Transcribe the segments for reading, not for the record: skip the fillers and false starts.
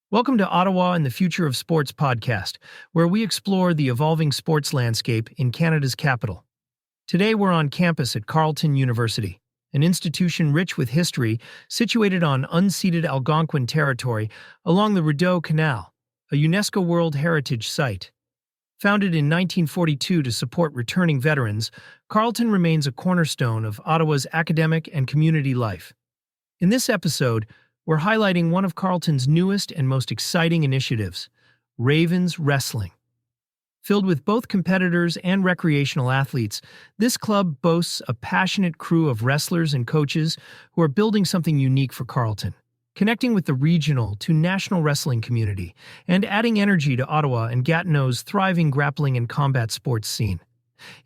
Welcome to Ottawa and the Future of Sports podcast, where we explore the evolving sports landscape in Canada's capital. Today we're on campus at Carleton University, an institution rich with history situated on unceded Algonquin territory along the Rideau Canal, a UNESCO World Heritage Site. Founded in 1942 to support returning veterans, Carleton remains a cornerstone of Ottawa's academic and community life. In this episode, we're highlighting one of Carleton's newest and most exciting initiatives, Ravens Wrestling. Filled with both competitors and recreational athletes, this club boasts a passionate crew of wrestlers and coaches who are building something unique for Carleton, connecting with the regional to national wrestling community and adding energy to Ottawa and Gatineau's thriving grappling and combat sports scene.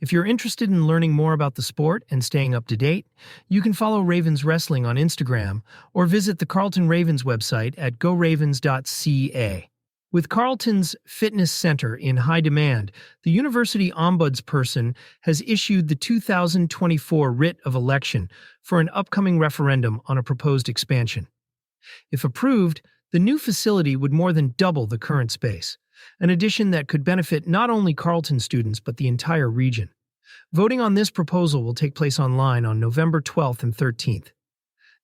If you're interested in learning more about the sport and staying up to date, you can follow Ravens Wrestling on Instagram or visit the Carleton Ravens website at goravens.ca. With Carleton's fitness center in high demand, the university ombudsperson has issued the 2024 writ of election for an upcoming referendum on a proposed expansion. If approved, the new facility would more than double the current space, an addition that could benefit not only Carleton students but the entire region. Voting on this proposal will take place online on November 12th and 13th.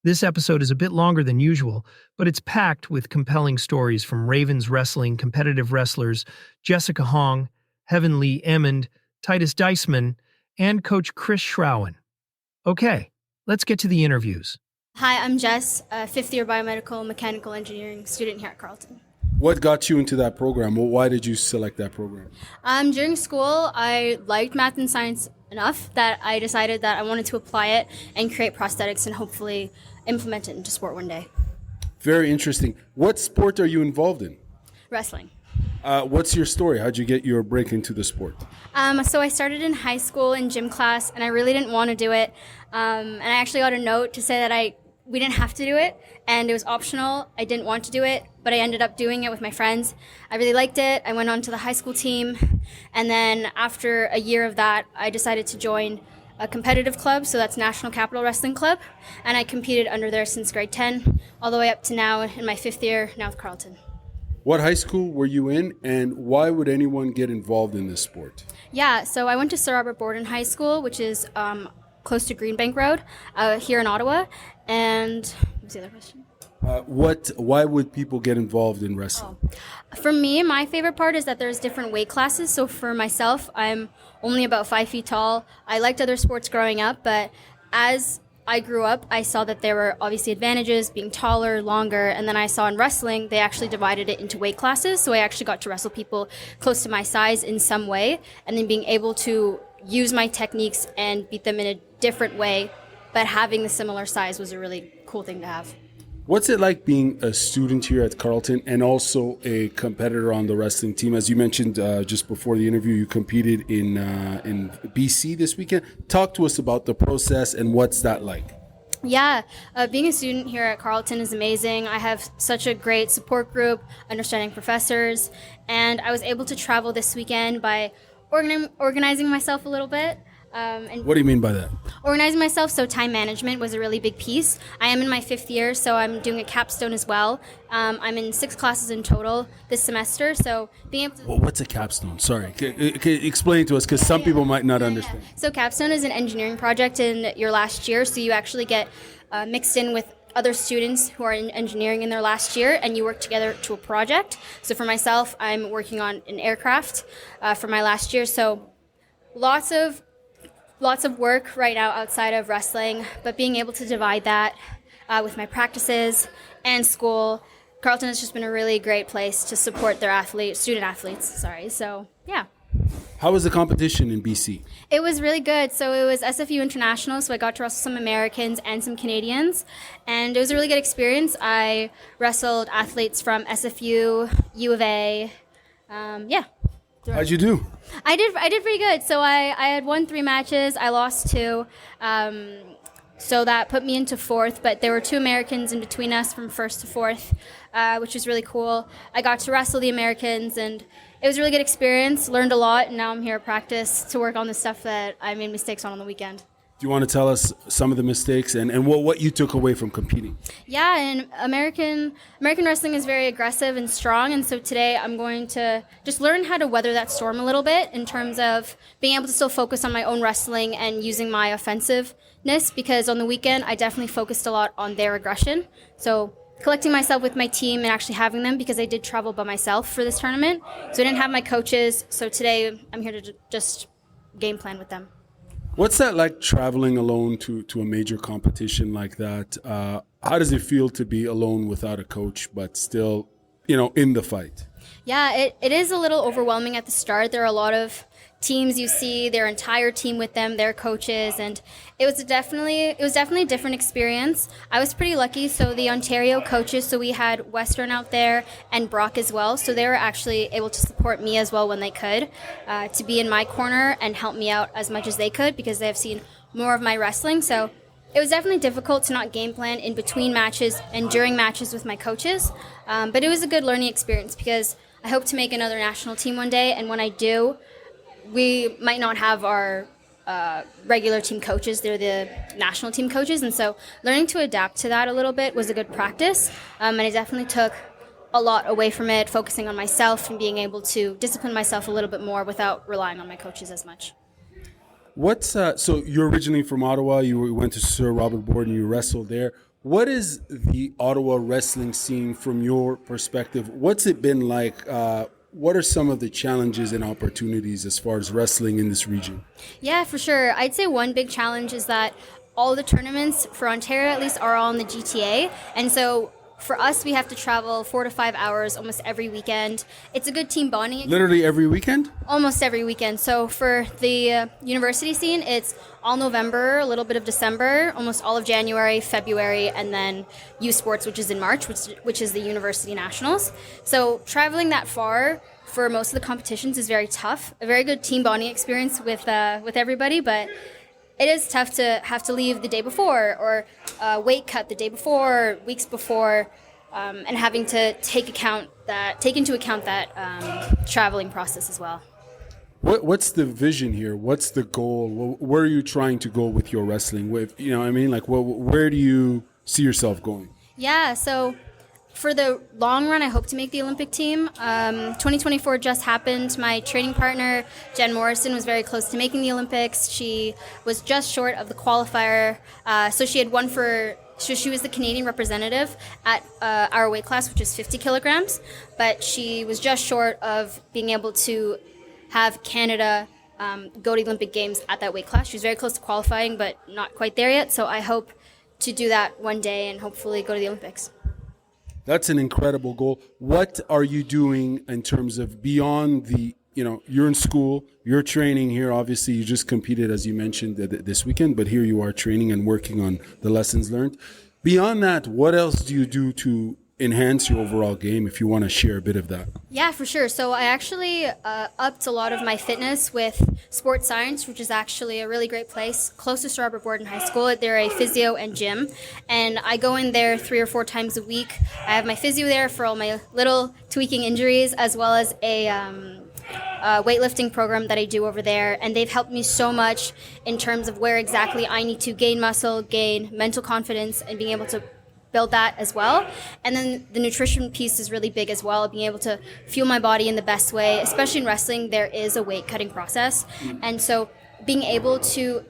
This episode is a bit longer than usual, but it's packed with compelling stories from Ravens Wrestling competitive wrestlers Jessica Hong, Heavenly Emond, Titus Diceman, and Coach Chris Schrauwen. Okay, let's get to the interviews. Hi, I'm Jess, a fifth-year biomedical mechanical engineering student here at Carleton. What got you into that program? Well, why did you select that program? During school, I liked math and science enough that I decided that I wanted to apply it and create prosthetics and hopefully implement it into sport one day. Very interesting. What sport are you involved in? Wrestling. What's your story? How'd you get your break into the sport? So I started in high school in gym class, and I really didn't want to do it. And I actually got a note to say that we didn't have to do it, and it was optional. I didn't want to do it, but I ended up doing it with my friends. I really liked it. I went on to the high school team, and then after a year of that, I decided to join a competitive club, so that's National Capital Wrestling Club, and I competed under there since grade 10, all the way up to now in my fifth year, now with Carleton. What high school were you in, and why would anyone get involved in this sport? Yeah, so I went to Sir Robert Borden High School, which is close to Greenbank Road, here in Ottawa. And what's the other question? Why would people get involved in wrestling? For me, my favorite part is that there's different weight classes. So for myself, I'm only about 5 feet tall. I liked other sports growing up, but as I grew up, I saw that there were obviously advantages, being taller, longer, and then I saw in wrestling, they actually divided it into weight classes. So I actually got to wrestle people close to my size in some way, and then being able to use my techniques and beat them in a different way, but having the similar size was a really cool thing to have. What's it like being a student here at Carleton and also a competitor on the wrestling team? As you mentioned just before the interview, you competed in BC this weekend. Talk to us about the process and what's that like? Yeah, being a student here at Carleton is amazing. I have such a great support group, understanding professors, and I was able to travel this weekend by organizing myself a little bit. And what do you mean by that? Organizing myself, so time management was a really big piece. I am in my fifth year, so I'm doing a capstone as well. I'm in 6 classes in total this semester, so being able to... Well, what's a capstone? Sorry. Explain to us, because some people might not understand. So capstone is an engineering project in your last year, so you actually get mixed in with other students who are in engineering in their last year, and you work together to a project. So for myself, I'm working on an aircraft for my last year, so lots of work right now outside of wrestling, but being able to divide that with my practices and school, Carleton has just been a really great place to support their student athletes. So yeah. How was the competition in BC? It was really good. So it was SFU International, so I got to wrestle some Americans and some Canadians, and it was a really good experience. I wrestled athletes from SFU, U of A, yeah. How'd you do? I did pretty good. So I had won 3 matches. I lost 2. So that put me into 4th. But there were 2 Americans in between us from 1st to 4th, which was really cool. I got to wrestle the Americans, and it was a really good experience. Learned a lot, and now I'm here at practice to work on the stuff that I made mistakes on the weekend. Do you want to tell us some of the mistakes and what you took away from competing? Yeah, and American wrestling is very aggressive and strong, and so today I'm going to just learn how to weather that storm a little bit in terms of being able to still focus on my own wrestling and using my offensiveness, because on the weekend I definitely focused a lot on their aggression. So collecting myself with my team and actually having them, because I did travel by myself for this tournament, so I didn't have my coaches, so today I'm here to just game plan with them. What's that like, traveling alone to a major competition like that? How does it feel to be alone without a coach, but still, in the fight? Yeah, it is a little overwhelming at the start. There are a lot of teams you see, their entire team with them, their coaches, and it was definitely a different experience. I was pretty lucky, so the Ontario coaches, so we had Western out there and Brock as well, so they were actually able to support me as well when they could, to be in my corner and help me out as much as they could, because they have seen more of my wrestling. So it was definitely difficult to not game plan in between matches and during matches with my coaches, but it was a good learning experience, because I hope to make another national team one day, and when I do, we might not have our regular team coaches. They're the national team coaches, and so learning to adapt to that a little bit was a good practice, and I definitely took a lot away from it, focusing on myself and being able to discipline myself a little bit more without relying on my coaches as much. So you're originally from Ottawa, you went to Sir Robert Borden, you wrestled there. What is the Ottawa wrestling scene from your perspective? What's it been like? What are some of the challenges and opportunities as far as wrestling in this region? Yeah, for sure. I'd say one big challenge is that all the tournaments, for Ontario at least, are all in the GTA. And so for us, we have to travel 4 to 5 hours almost every weekend. It's a good team bonding. Literally every weekend? Almost every weekend. So for the university scene, it's all November, a little bit of December, almost all of January, February, and then U Sports, which is in March, which is the University Nationals. So traveling that far for most of the competitions is very tough. A very good team bonding experience with everybody, but it is tough to have to leave the day before, or weight cut the day before, weeks before, and having to take into account that traveling process as well. What's the vision here? What's the goal? Where are you trying to go with your wrestling? Where do you see yourself going? Yeah, so for the long run, I hope to make the Olympic team. 2024 just happened. My training partner, Jen Morrison, was very close to making the Olympics. She was just short of the qualifier. So she was the Canadian representative at our weight class, which is 50 kilograms. But she was just short of being able to have Canada go to the Olympic Games at that weight class. She was very close to qualifying, but not quite there yet. So I hope to do that one day and hopefully go to the Olympics. That's an incredible goal. What are you doing in terms of beyond you're in school, you're training here. Obviously, you just competed, as you mentioned, this weekend, but here you are training and working on the lessons learned. Beyond that, what else do you do to enhance your overall game, if you want to share a bit of that? Yeah, for sure. So I actually upped a lot of my fitness with Sports Science, which is actually a really great place close to Robert Borden High School. They're a physio and gym, and I go in there 3 or 4 times a week. I have my physio there for all my little tweaking injuries, as well as a weightlifting program that I do over there, and they've helped me so much in terms of where exactly I need to gain muscle, gain mental confidence, and being able to build that as well. And then the nutrition piece is really big as well, being able to fuel my body in the best way. Especially in wrestling, there is a weight cutting process, and so being able to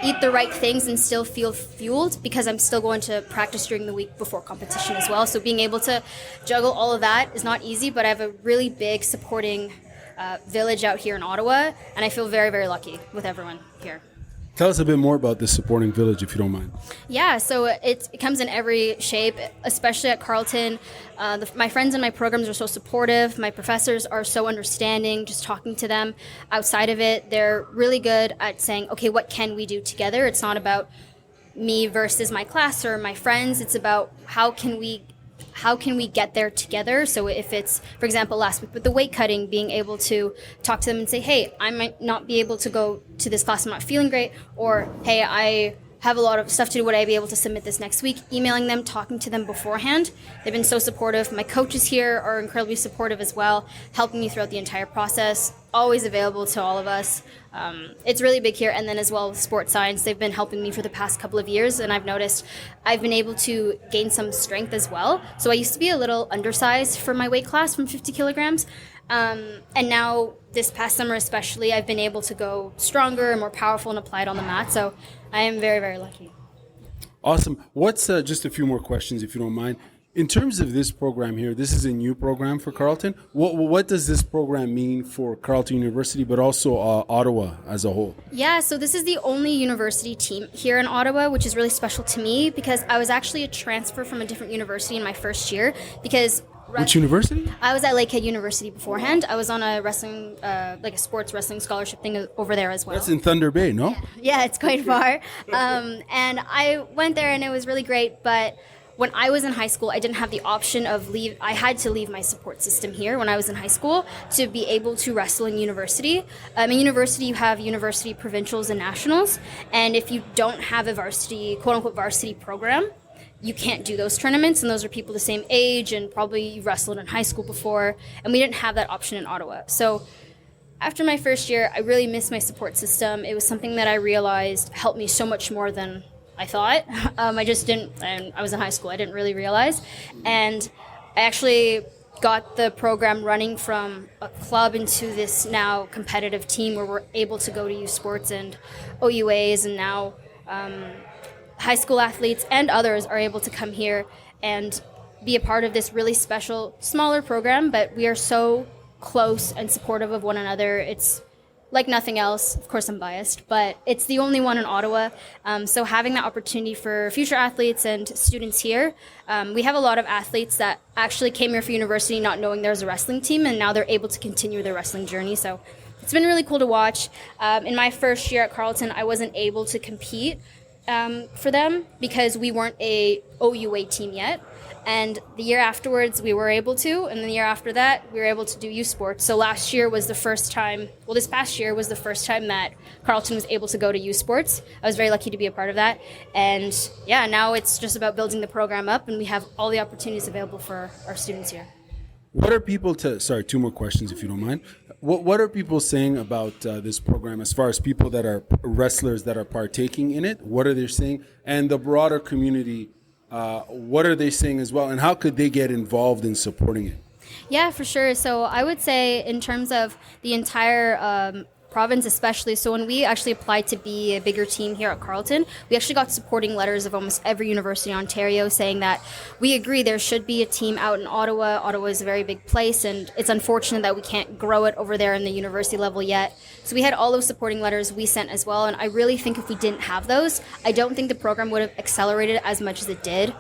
eat the right things and still feel fueled, because I'm still going to practice during the week before competition as well. So being able to juggle all of that is not easy, but I have a really big supporting village out here in Ottawa, and I feel very, very lucky with everyone here. Tell us a bit more about this supporting village, if you don't mind. Yeah, so it comes in every shape, especially at Carleton. My friends in my programs are so supportive. My professors are so understanding, just talking to them. Outside of it, they're really good at saying, okay, what can we do together? It's not about me versus my class or my friends. It's about how can we get there together? So if it's, for example, last week with the weight cutting, being able to talk to them and say, hey, I might not be able to go to this class, I'm not feeling great, or hey, I have a lot of stuff to do, would I be able to submit this next week? Emailing them, talking to them beforehand. They've been so supportive. My coaches here are incredibly supportive as well, helping me throughout the entire process. always available to all of us. It's really big here. And then as well with sports science, they've been helping me for the past couple of years. And I've noticed I've been able to gain some strength as well. So I used to be a little undersized for my weight class from 50 kilograms. And now this past summer especially, I've been able to go stronger and more powerful and apply it on the mat. So I am very, very lucky. Awesome. What's just a few more questions, if you don't mind. In terms of this program here, this is a new program for Carleton. What does this program mean for Carleton University, but also Ottawa as a whole? Yeah, so this is the only university team here in Ottawa, which is really special to me because I was actually a transfer from a different university in my first year. Because which university? I was at Lakehead University beforehand. I was on a wrestling, like a sports wrestling scholarship thing over there as well. That's in Thunder Bay, no? Yeah, it's quite far. And I went there and it was really great, but when I was in high school, I didn't have the option of leave. I had to leave my support system here when I was in high school to be able to wrestle in university. In university, you have university provincials and nationals. And if you don't have a varsity, quote unquote, varsity program, you can't do those tournaments. And those are people the same age and probably you wrestled in high school before. And we didn't have that option in Ottawa. So after my first year, I really missed my support system. It was something that I realized helped me so much more than I thought. I just didn't, and I was in high school, I didn't really realize. And I actually got the program running from a club into this now competitive team where we're able to go to youth sports and OUAs, and now high school athletes and others are able to come here and be a part of this really special, smaller program, but we are so close and supportive of one another. It's like nothing else. Of course, I'm biased, but it's the only one in Ottawa. So having that opportunity for future athletes and students here, we have a lot of athletes that actually came here for university not knowing there's a wrestling team, and now they're able to continue their wrestling journey. So it's been really cool to watch. In my first year at Carleton, I wasn't able to compete for them because we weren't a OUA team yet. And the year afterwards, we were able to. And then the year after that, we were able to do youth sports. So last year was the first time, well, this past year was the first time that Carleton was able to go to youth sports. I was very lucky to be a part of that. And yeah, now it's just about building the program up, and we have all the opportunities available for our students here. What are people sorry, two more questions if you don't mind. What are people saying about this program as far as people that are wrestlers that are partaking in it? What are they saying? And the broader community, what are they saying as well, and how could they get involved in supporting it? Yeah, for sure. So I would say in terms of the entire province especially, so when we actually applied to be a bigger team here at Carleton, we actually got supporting letters of almost every university in Ontario saying that we agree there should be a team out in Ottawa. Ottawa is a very big place, and it's unfortunate that we can't grow it over there in the university level yet. So we had all those supporting letters we sent as well, and I really think if we didn't have those, I don't think the program would have accelerated as much as it did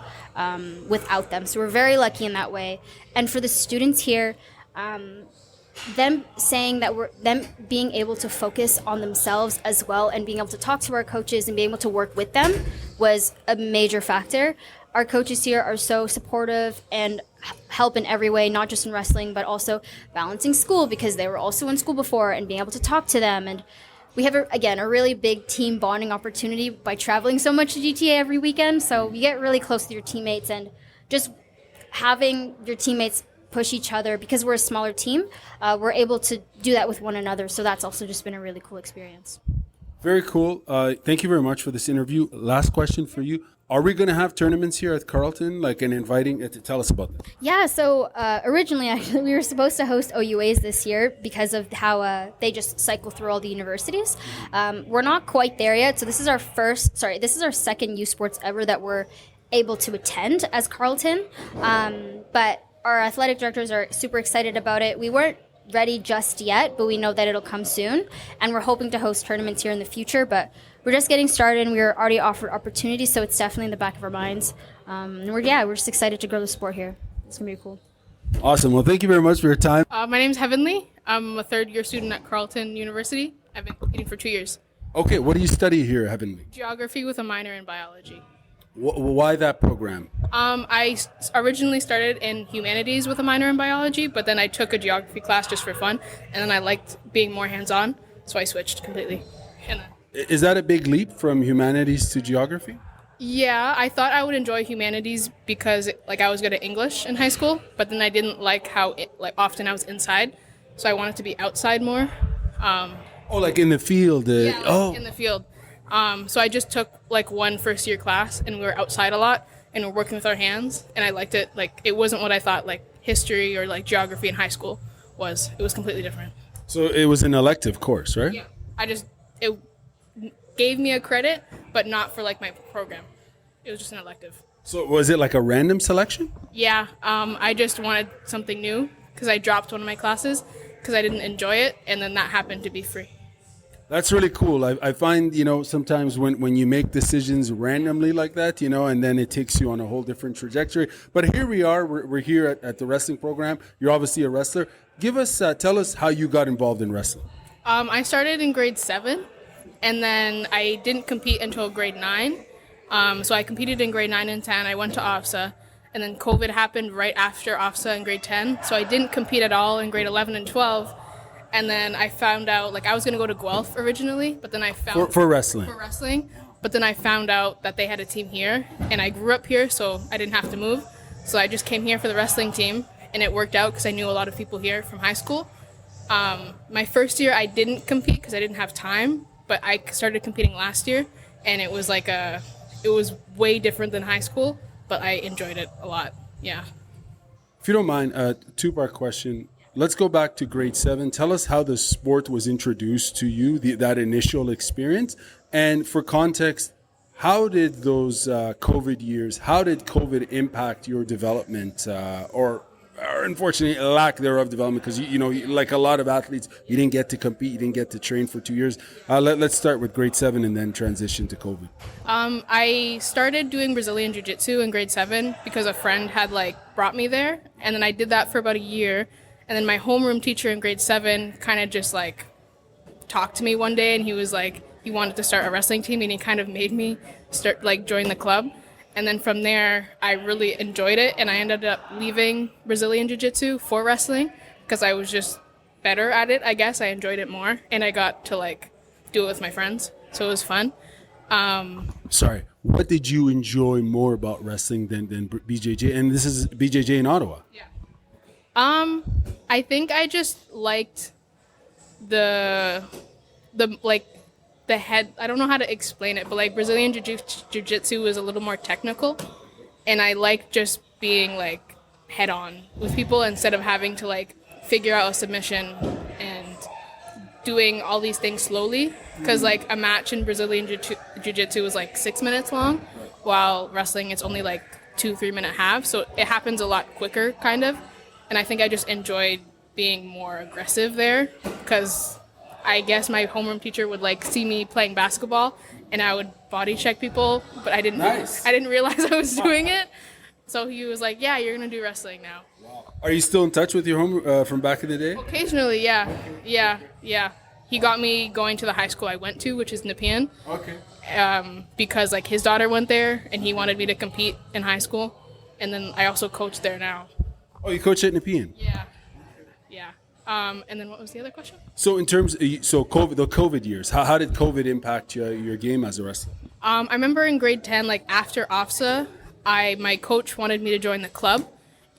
without them. So we're very lucky in that way. And for the students here, them saying that them being able to focus on themselves as well and being able to talk to our coaches and being able to work with them was a major factor. Our coaches here are so supportive and help in every way, not just in wrestling, but also balancing school because they were also in school before, and being able to talk to them. And we have, a really big team bonding opportunity by traveling so much to GTA every weekend. So you get really close to your teammates, and just having your teammates push each other because we're a smaller team, we're able to do that with one another. So that's also just been a really cool experience. Very cool. Thank you very much for this interview. Last question for you. Are we going to have tournaments here at Carleton, like an inviting? Tell us about that. Yeah, so originally, actually, we were supposed to host OUAs this year because of how they just cycle through all the universities. We're not quite there yet. So this is our second youth sports ever that we're able to attend as Carleton. But our athletic directors are super excited about it. We weren't ready just yet, but we know that it'll come soon. And we're hoping to host tournaments here in the future, but we're just getting started, and we're already offered opportunities, so it's definitely in the back of our minds. And we're just excited to grow the sport here. It's going to be cool. Awesome. Well, thank you very much for your time. My name's Heavenly. I'm a third-year student at Carleton University. I've been competing for 2 years. Okay, what do you study here, Heavenly? Geography with a minor in biology. Why that program? I originally started in humanities with a minor in biology, but then I took a geography class just for fun, and then I liked being more hands-on, so I switched completely. Is that a big leap from humanities to geography? Yeah, I thought I would enjoy humanities because I was good at English in high school, but then I didn't like how often I was inside, so I wanted to be outside more. Oh, like in the field. In the field. So I just took like one first year class, and we were outside a lot, and we're working with our hands, and I liked it. Like, it wasn't what I thought like history or like geography in high school was. It was completely different. So it was an elective course, right? Yeah. It gave me a credit, but not for like my program. It was just an elective. So was it like a random selection? Yeah. I just wanted something new because I dropped one of my classes because I didn't enjoy it, and then that happened to be free. That's really cool. I find, sometimes when you make decisions randomly like that, and then it takes you on a whole different trajectory. But here we are. We're here at the wrestling program. You're obviously a wrestler. Tell us how you got involved in wrestling. I started in grade 7, and then I didn't compete until grade 9. So I competed in grade 9 and 10. I went to OFSA, and then COVID happened right after OFSA in grade 10. So I didn't compete at all in grade 11 and 12. And then I found out, like, I was going to go to Guelph originally, but then I found... For wrestling? For wrestling. But then I found out that they had a team here, and I grew up here, so I didn't have to move. So I just came here for the wrestling team, and it worked out because I knew a lot of people here from high school. My first year, I didn't compete because I didn't have time, but I started competing last year, and it was like it was way different than high school, but I enjoyed it a lot, yeah. If you don't mind, a two-part question. Let's go back to grade 7. Tell us how the sport was introduced to you, that initial experience. And for context, how did those COVID years, how did COVID impact your development or unfortunately lack thereof development? Because, like a lot of athletes, you didn't get to compete, you didn't get to train for 2 years. Let's start with grade 7 and then transition to COVID. I started doing Brazilian Jiu-Jitsu in grade 7 because a friend had brought me there. And then I did that for about a year. And then my homeroom teacher in grade 7 kind of just talked to me one day, and he was he wanted to start a wrestling team, and he kind of made me start join the club. And then from there, I really enjoyed it, and I ended up leaving Brazilian Jiu-Jitsu for wrestling because I was just better at it, I guess. I enjoyed it more, and I got to do it with my friends, so it was fun. Sorry, what did you enjoy more about wrestling than BJJ? And this is BJJ in Ottawa. Yeah. I think I just liked the head. I don't know how to explain it, but Brazilian Jiu-Jitsu is a little more technical, and I like just being head on with people instead of having to figure out a submission and doing all these things slowly. Because a match in Brazilian Jiu-Jitsu is 6 minutes long, while wrestling it's only 2-3 minute halves, so it happens a lot quicker, kind of. And I think I just enjoyed being more aggressive there because I guess my homeroom teacher would see me playing basketball, and I would body check people, but I didn't. Nice. I didn't realize I was doing it. So he was like, "Yeah, you're gonna do wrestling now." Wow. Are you still in touch with your home from back in the day? Occasionally, yeah. He got me going to the high school I went to, which is Nepean. Okay. Because his daughter went there, and he wanted me to compete in high school, and then I also coach there now. Oh, you coach at Nepean? Yeah. And then what was the other question? So in terms of, the COVID years, how did COVID impact your game as a wrestler? I remember in grade 10, after OFSA, my coach wanted me to join the club,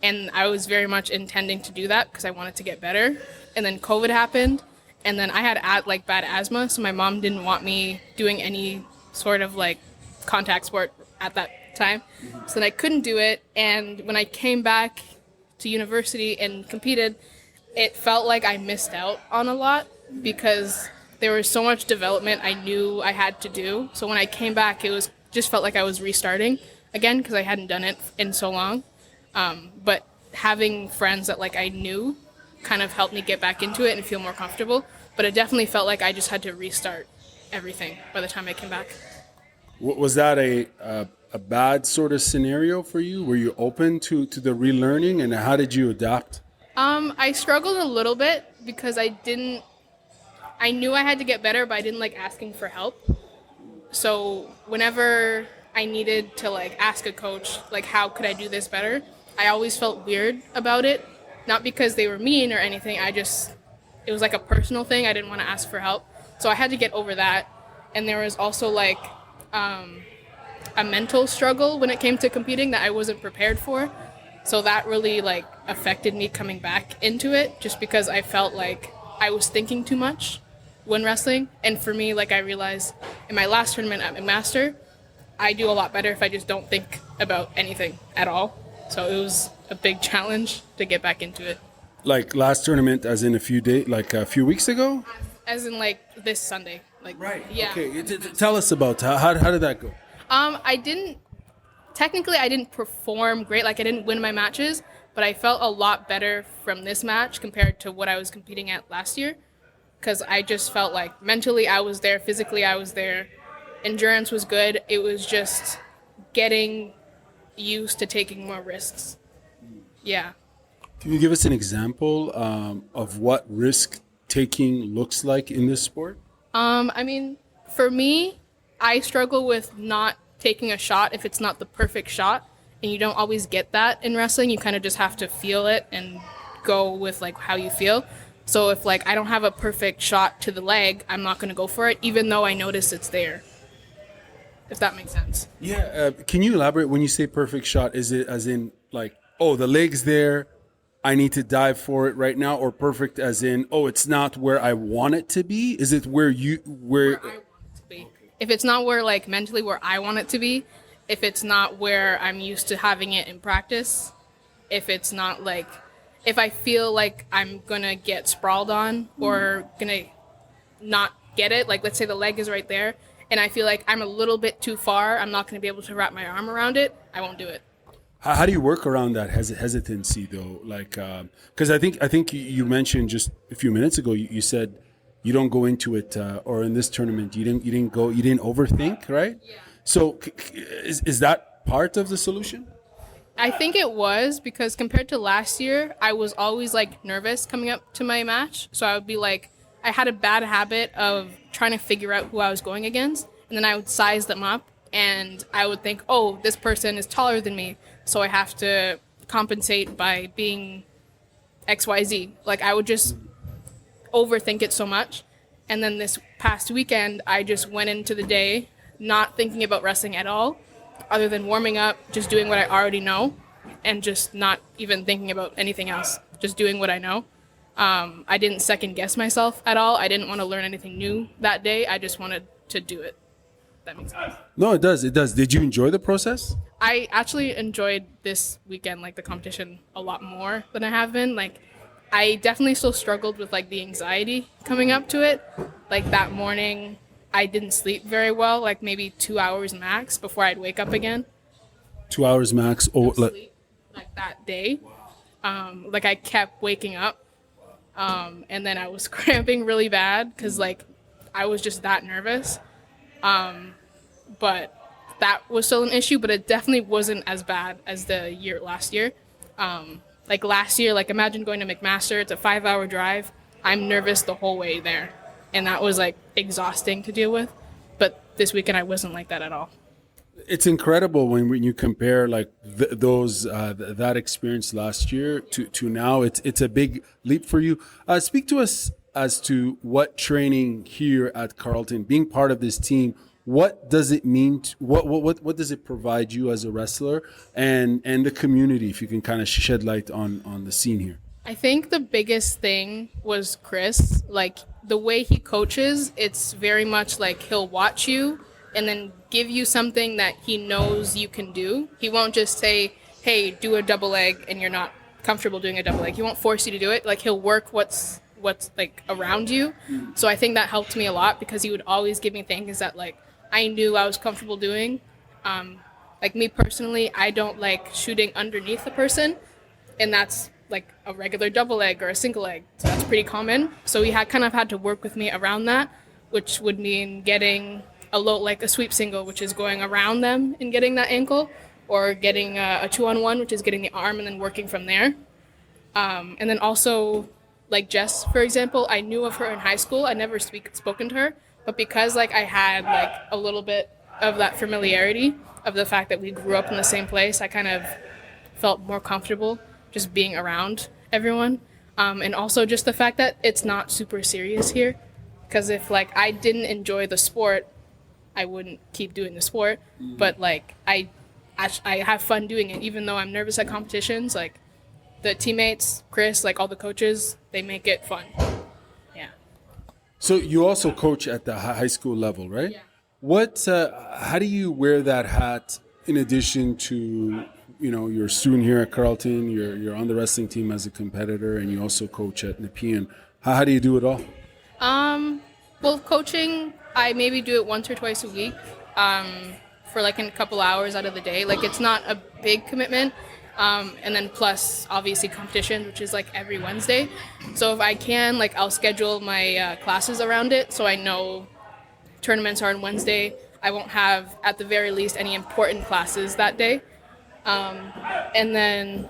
and I was very much intending to do that because I wanted to get better. And then COVID happened, and then I had bad asthma, so my mom didn't want me doing any sort of contact sport at that time. So then I couldn't do it, and when I came back to university and competed, it felt like I missed out on a lot because there was so much development I knew I had to do. So when I came back, it just felt like I was restarting again because I hadn't done it in so long. But having friends that I knew kind of helped me get back into it and feel more comfortable. But it definitely felt like I just had to restart everything by the time I came back. Was that a bad sort of scenario for you? Were you open to the relearning, and how did you adapt? I struggled a little bit because I knew I had to get better, but I didn't like asking for help. So whenever I needed to ask a coach, how could I do this better? I always felt weird about it. Not because they were mean or anything, it was a personal thing. I didn't want to ask for help. So I had to get over that. And there was also a mental struggle when it came to competing that I wasn't prepared for. So that really affected me coming back into it just because I felt like I was thinking too much win wrestling. And for me, like I realized in my last tournament at McMaster, I do a lot better if I just don't think about anything at all. So it was a big challenge to get back into it. Like last tournament, as in a few weeks ago? As in like this Sunday. Like, Right. Yeah. Okay. Tell us about how did that go? I didn't perform great. Like I didn't win my matches, but I felt a lot better from this match compared to what I was competing at last year. Because I just felt like mentally I was there, physically I was there, endurance was good. It was just getting used to taking more risks. Yeah. Can you give us an example of what risk taking looks like in this sport? I mean, for me, I struggle with not taking a shot if it's not the perfect shot, and you don't always get that in wrestling. You kind of just have to feel it and go with like how you feel. So if like I don't have a perfect shot to the leg, I'm not going to go for it, even though I notice it's there. If that makes sense. Yeah. Can you elaborate when you say perfect shot? Is it as in like, oh, the leg's there, I need to dive for it right now, or perfect as in, oh, it's not where I want it to be? Is it where I want it to be. If it's not where like mentally where I want it to be, if it's not where I'm used to having it in practice, if it's not like, if I feel like I'm gonna get sprawled on or gonna not get it, like let's say the leg is right there and I feel like I'm a little bit too far, I'm not gonna be able to wrap my arm around it, I won't do it. How do you work around that hesitancy though? Like, because I think you mentioned just a few minutes ago, you said you don't go into it, or in this tournament you didn't overthink, right? Yeah. So is that part of the solution? I think it was, because compared to last year, I was always like nervous coming up to my match. So I would be like, I had a bad habit of trying to figure out who I was going against, and then I would size them up and I would think, oh, this person is taller than me, so I have to compensate by being XYZ. Like I would just overthink it so much. And then this past weekend, I just went into the day not thinking about wrestling at all, other than warming up, just doing what I already know, and just not even thinking about anything else, just doing what I know. I didn't second guess myself at all. I didn't want to learn anything new that day. I just wanted to do it. That makes sense. No, it does. It does. Did you enjoy the process? I actually enjoyed this weekend, like the competition, a lot more than I have been. Like, I definitely still struggled with like the anxiety coming up to it. Like that morning, I didn't sleep very well, like maybe 2 hours max before I'd wake up again. 2 hours max. Oh, Sleep, like that day. Like I kept waking up, and then I was cramping really bad because like I was just that nervous. But that was still an issue, but it definitely wasn't as bad as the last year. Like last year, like imagine going to McMaster, it's a 5-hour drive. I'm nervous the whole way there. And that was like exhausting to deal with. But this weekend I wasn't like that at all. It's incredible when you compare like that experience last year to now. It's a big leap for you. Speak to us as to what training here at Carleton, being part of this team, what does it mean? What does it provide you as a wrestler and the community? If you can kind of shed light on the scene here. I think the biggest thing was Chris. Like the way he coaches, it's very much like he'll watch you and then give you something that he knows you can do. He won't just say, hey, do a double leg, and you're not comfortable doing a double leg. He won't force you to do it. Like he'll work what's like around you. So I think that helped me a lot because he would always give me things that like I knew I was comfortable doing. Like me personally, I don't like shooting underneath the person, and that's like a regular double leg or a single leg. So that's pretty common. So he had to work with me around that, which would mean getting like a sweep single, which is going around them and getting that ankle, or getting a 2-on-1, which is getting the arm and then working from there. And then also like Jess, for example, I knew of her in high school. I never spoken to her, but because like I had like a little bit of that familiarity of the fact that we grew up in the same place, I kind of felt more comfortable just being around everyone. And also just the fact that it's not super serious here, because if like I didn't enjoy the sport, I wouldn't keep doing the sport. But like I have fun doing it, even though I'm nervous at competitions. Like the teammates, Chris, like all the coaches, they make it fun. Yeah. So you also coach at the high school level, right? Yeah. How do you wear that hat in addition to, you're a student here at Carleton, you're on the wrestling team as a competitor, and you also coach at Nepean. How do you do it all? Well, coaching, I maybe do it once or twice a week, for like a couple hours out of the day. Like, it's not a big commitment. And then plus, obviously, competition, which is like every Wednesday. So if I can, like, I'll schedule my classes around it, so I know tournaments are on Wednesday. I won't have, at the very least, any important classes that day. And then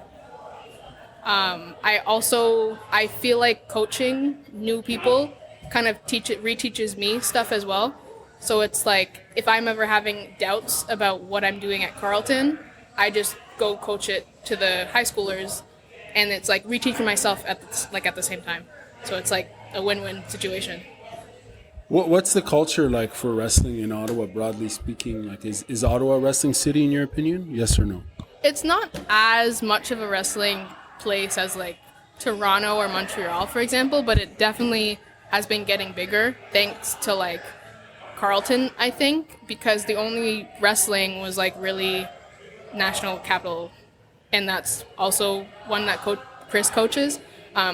I feel like coaching new people kind of reteaches me stuff as well. So it's like, if I'm ever having doubts about what I'm doing at Carleton, I just go coach it to the high schoolers, and it's like reteaching myself at the same time. So it's like a win-win situation. What's the culture like for wrestling in Ottawa, broadly speaking? Like, is Ottawa a wrestling city in your opinion? Yes or no? It's not as much of a wrestling place as like Toronto or Montreal, for example, but it definitely has been getting bigger thanks to like Carleton, I think, because the only wrestling was like really national capital, and that's also one that Chris coaches.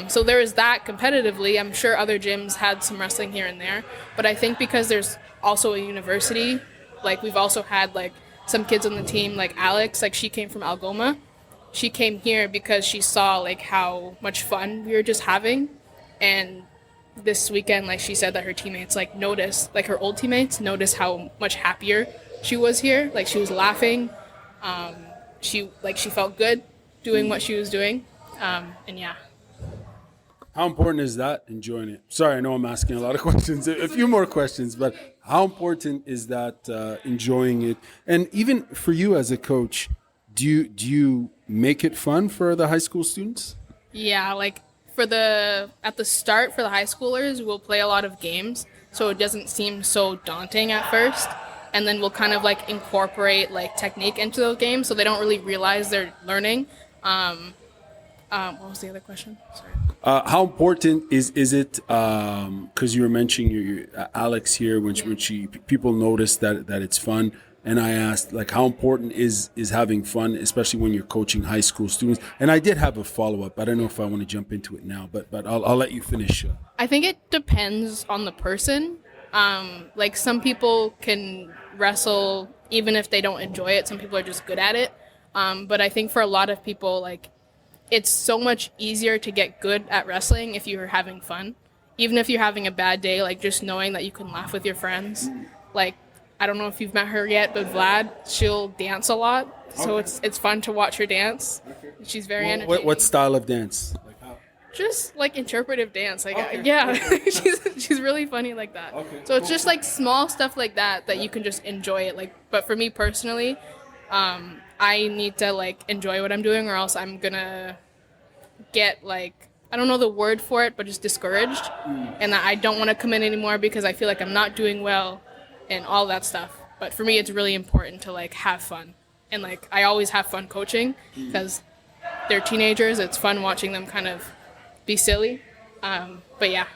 So there is that competitively. I'm sure other gyms had some wrestling here and there, but I think because there's also a university, like we've also had like some kids on the team, like Alex, like she came from Algoma. She came here because she saw like how much fun we were just having, and this weekend, like she said that her teammates like noticed, like her old teammates noticed how much happier she was here. Like she was laughing. She felt good doing what she was doing. And yeah. How important is that, enjoying it? Sorry, I know I'm asking a lot of questions, a few more questions, but how important is that, enjoying it? And even for you as a coach, do you make it fun for the high school students? Yeah, like at the start for the high schoolers, we'll play a lot of games, so it doesn't seem so daunting at first. And then we'll kind of like incorporate like technique into those games, so they don't really realize they're learning. What was the other question? Sorry. How important is it? Because you were mentioning your Alex here when people notice that it's fun, and I asked like how important is having fun, especially when you're coaching high school students. And I did have a follow up. I don't know if I want to jump into it now, but I'll let you finish. I think it depends on the person. Like some people can wrestle even if they don't enjoy it. Some people are just good at it. But I think for a lot of people, like, it's so much easier to get good at wrestling if you're having fun. Even if you're having a bad day, like just knowing that you can laugh with your friends. Like, I don't know if you've met her yet, but Vlad, she'll dance a lot. So it's fun to watch her dance. She's very entertaining. What style of dance? Just like interpretive dance, like yeah. she's really funny like that. So it's just like small stuff like that you can just enjoy it. Like, but for me personally, I need to like enjoy what I'm doing, or else I'm gonna get like, I don't know the word for it, but just discouraged, and that I don't want to come in anymore because I feel like I'm not doing well and all that stuff. But for me, it's really important to like have fun, and like I always have fun coaching because they're teenagers. It's fun watching them kind of be silly, but yeah.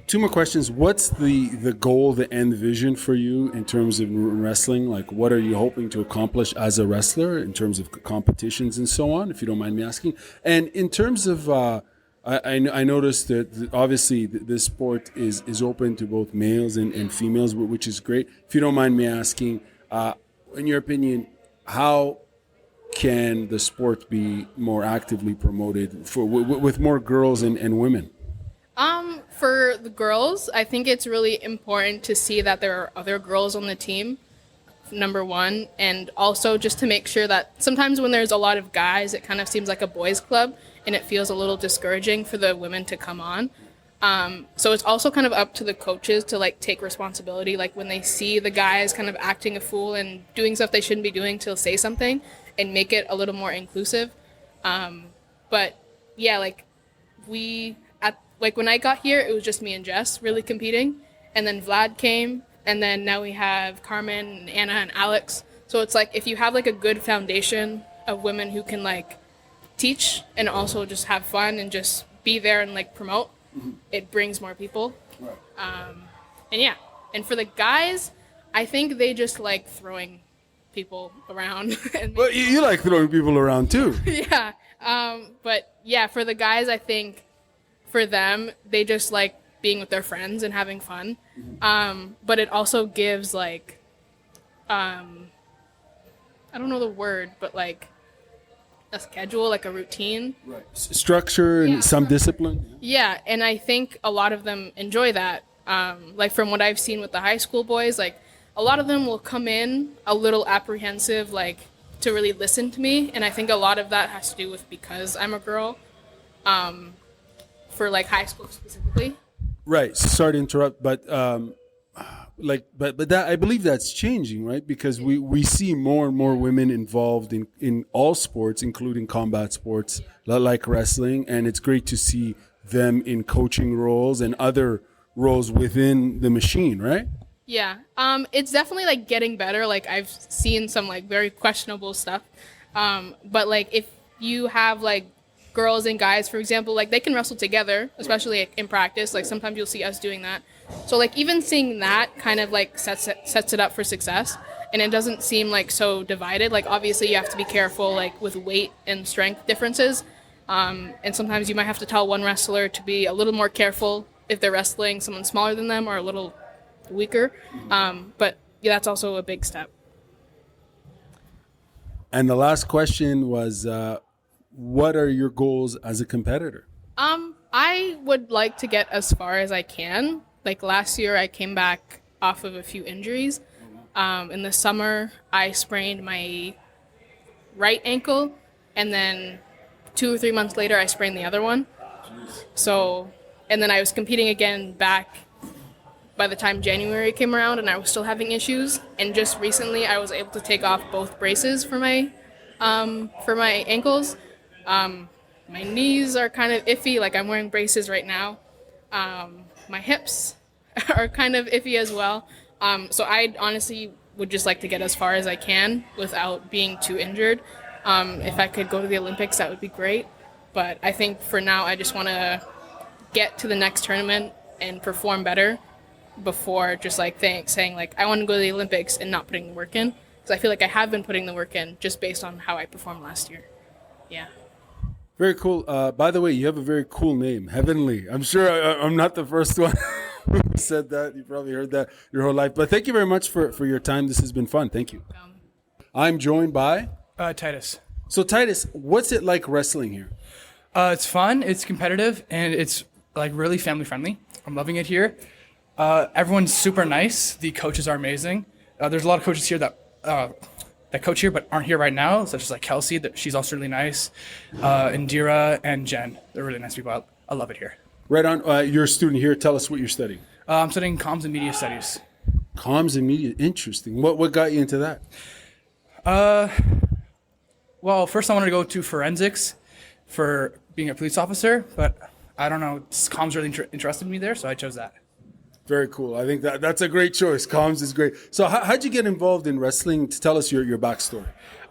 Two more questions. What's the goal, the end vision for you in terms of wrestling? Like, what are you hoping to accomplish as a wrestler in terms of competitions and so on, if you don't mind me asking? And in terms of, I noticed that obviously this sport is open to both males and females, which is great. If you don't mind me asking, in your opinion, how can the sport be more actively promoted with more girls and women? For the girls, I think it's really important to see that there are other girls on the team, number one, and also just to make sure that sometimes when there's a lot of guys, it kind of seems like a boys' club, and it feels a little discouraging for the women to come on. So it's also kind of up to the coaches to like take responsibility, like when they see the guys kind of acting a fool and doing stuff they shouldn't be doing, to say something and make it a little more inclusive. But yeah, like like when I got here, it was just me and Jess really competing, and then Vlad came, and then now we have Carmen and Anna and Alex. So it's like if you have like a good foundation of women who can like teach and also just have fun and just be there and like promote, it brings more people. And yeah, and for the guys, I think they just like throwing people around. Well, you like throwing people around too. Yeah. But yeah, for the guys, I think for them, they just like being with their friends and having fun. But it also gives like, I don't know the word, but like a schedule, like a routine. Right. Structure and some discipline. Yeah. And I think a lot of them enjoy that. Like from what I've seen with the high school boys, like a lot of them will come in a little apprehensive, like to really listen to me. And I think a lot of that has to do with because I'm a girl, for like high school specifically. Right. Sorry to interrupt, but but that I believe that's changing, right? Because we see more and more women involved in all sports, including combat sports like wrestling, and it's great to see them in coaching roles and other roles within the machine, right? Yeah. It's definitely like getting better. Like I've seen some like very questionable stuff. But like if you have like girls and guys, for example, like they can wrestle together, especially like, in practice. Like sometimes you'll see us doing that. So like even seeing that kind of like sets it up for success, and it doesn't seem like so divided. Like obviously you have to be careful like with weight and strength differences. And sometimes you might have to tell one wrestler to be a little more careful if they're wrestling someone smaller than them or a little weaker. But yeah, that's also a big step. And the last question was, what are your goals as a competitor? I would like to get as far as I can. Like last year, I came back off of a few injuries. In the summer, I sprained my right ankle, and then 2 or 3 months later, I sprained the other one. So, and then I was competing again back by the time January came around, and I was still having issues. And just recently, I was able to take off both braces for my ankles. My knees are kind of iffy, like I'm wearing braces right now. My hips are kind of iffy as well. So I honestly would just like to get as far as I can without being too injured. If I could go to the Olympics, that would be great. But I think for now, I just want to get to the next tournament and perform better before just like saying like I want to go to the Olympics and not putting the work in. Because I feel like I have been putting the work in just based on how I performed last year. Yeah. Very cool. By the way, you have a very cool name, Heavenly. I'm sure I'm not the first one who said that. You probably heard that your whole life. But thank you very much for your time. This has been fun. Thank you. I'm joined by? Titus. So Titus, what's it like wrestling here? It's fun, it's competitive, and it's like really family friendly. I'm loving it here. Everyone's super nice. The coaches are amazing. There's a lot of coaches here that coach here but aren't here right now, such as like Kelsey, she's also really nice. Indira and Jen, they're really nice people. I love it here. Right on. You're a student here. Tell us what you're studying. I'm studying comms and media studies. Comms and media, interesting. What got you into that? Well, first I wanted to go to forensics for being a police officer, but I don't know, comms really interested me there, so I chose that. Very cool. I think that's a great choice. Comms is great. So how'd you get involved in wrestling? To tell us your backstory.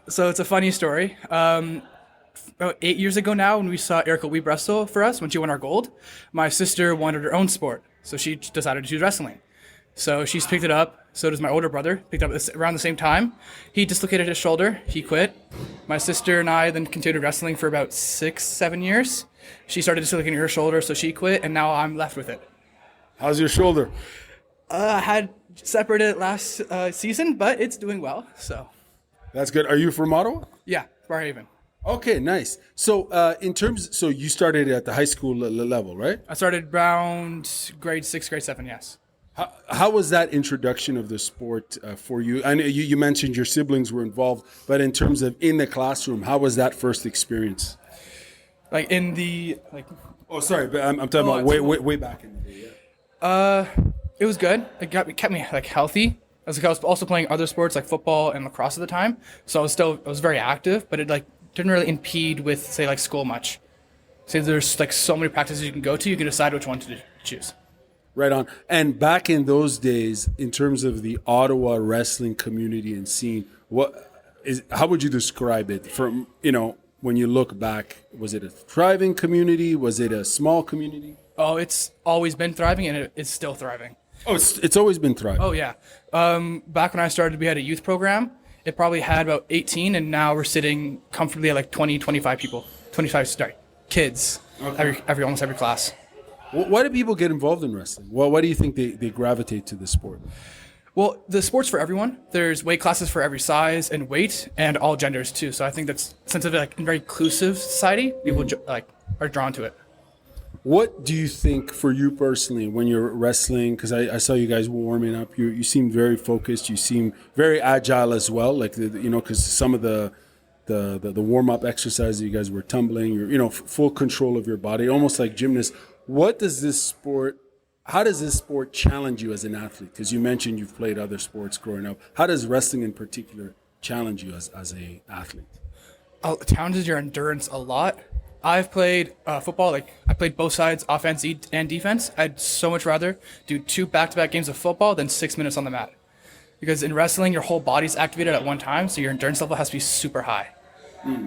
So it's a funny story. About 8 years ago now, when we saw Erica Weeb wrestle for us, when she won our gold, my sister wanted her own sport, so she decided to choose wrestling. So she's picked it up. So does my older brother. Picked up around the same time. He dislocated his shoulder. He quit. My sister and I then continued wrestling for about 6-7 years. She started dislocating her shoulder, so she quit, and now I'm left with it. How's your shoulder? I had separated it last season, but it's doing well. So that's good. Are you from Ottawa? Yeah, Barhaven. Okay, nice. So so you started at the high school level, right? I started around grade 6, grade 7, yes. How was that introduction of the sport for you? I know you mentioned your siblings were involved, but in terms of in the classroom, how was that first experience? Like in the Oh, sorry, but I'm talking about way back in the day. Yeah. It was good. It kept me like healthy. I was also playing other sports like football and lacrosse at the time, so I was very active, but it like didn't really impede with say like school much. Say there's like so many practices you can go to, you can decide which one to choose. Right on. And back in those days, in terms of the Ottawa wrestling community and scene, how would you describe it from, when you look back, was it a thriving community? Was it a small community? Oh, it's always been thriving, and it's still thriving. Oh, it's always been thriving. Oh, yeah. Back when I started, we had a youth program. It probably had about 18, and now we're sitting comfortably at like 20, 25 people. 25, sorry, kids, every almost every class. Why do people get involved in wrestling? Well, why do you think they gravitate to the sport? Well, the sport's for everyone. There's weight classes for every size and weight, and all genders too. So I think that's, since it's like a very inclusive society, people are drawn to it. What do you think for you personally when you're wrestling? Because I saw you guys warming up. You seem very focused. You seem very agile as well. Like because some of the warm up exercises, you guys were tumbling. You're full control of your body, almost like gymnasts. How does this sport challenge you as an athlete? Because you mentioned you've played other sports growing up. How does wrestling in particular challenge you as an athlete? It challenges your endurance a lot. I've played football. I played both sides, offense and defense. I'd so much rather do 2 back-to-back games of football than 6 minutes on the mat. Because in wrestling, your whole body's activated at one time, so your endurance level has to be super high.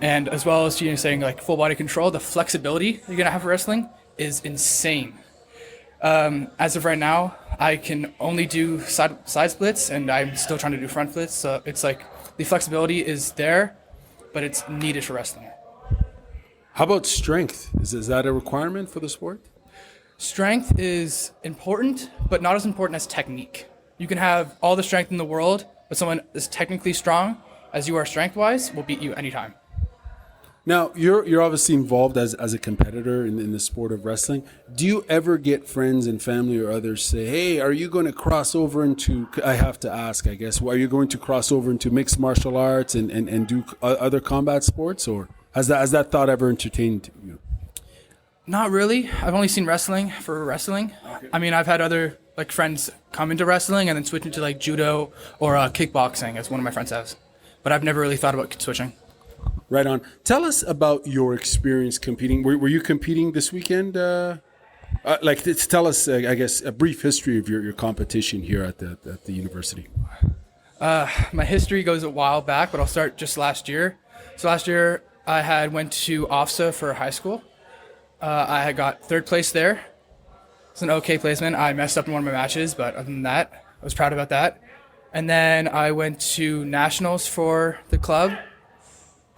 And as well as saying like full body control, the flexibility you're gonna have for wrestling is insane. As of right now, I can only do side splits, and I'm still trying to do front flips. So it's like the flexibility is there, but it's needed for wrestling. How about strength? Is that a requirement for the sport? Strength is important, but not as important as technique. You can have all the strength in the world, but someone as technically strong as you are strength-wise will beat you anytime. Now, you're obviously involved as a competitor in the sport of wrestling. Do you ever get friends and family or others say, hey, are you going to cross over into, I have to ask, I guess, are you going to cross over into mixed martial arts and do other combat sports? Or has that thought ever entertained you? Not really. I've only seen wrestling for wrestling. Okay. I mean, I've had other friends come into wrestling and then switch into judo or kickboxing, as one of my friends has. But I've never really thought about switching. Right on. Tell us about your experience competing. Were you competing this weekend? Tell us, I guess, a brief history of your competition here at the university. My history goes a while back, but I'll start just last year. So last year, I went to OFSA for high school. I had got 3rd place there. It's an okay placement. I messed up in one of my matches, but other than that, I was proud about that. And then I went to nationals for the club.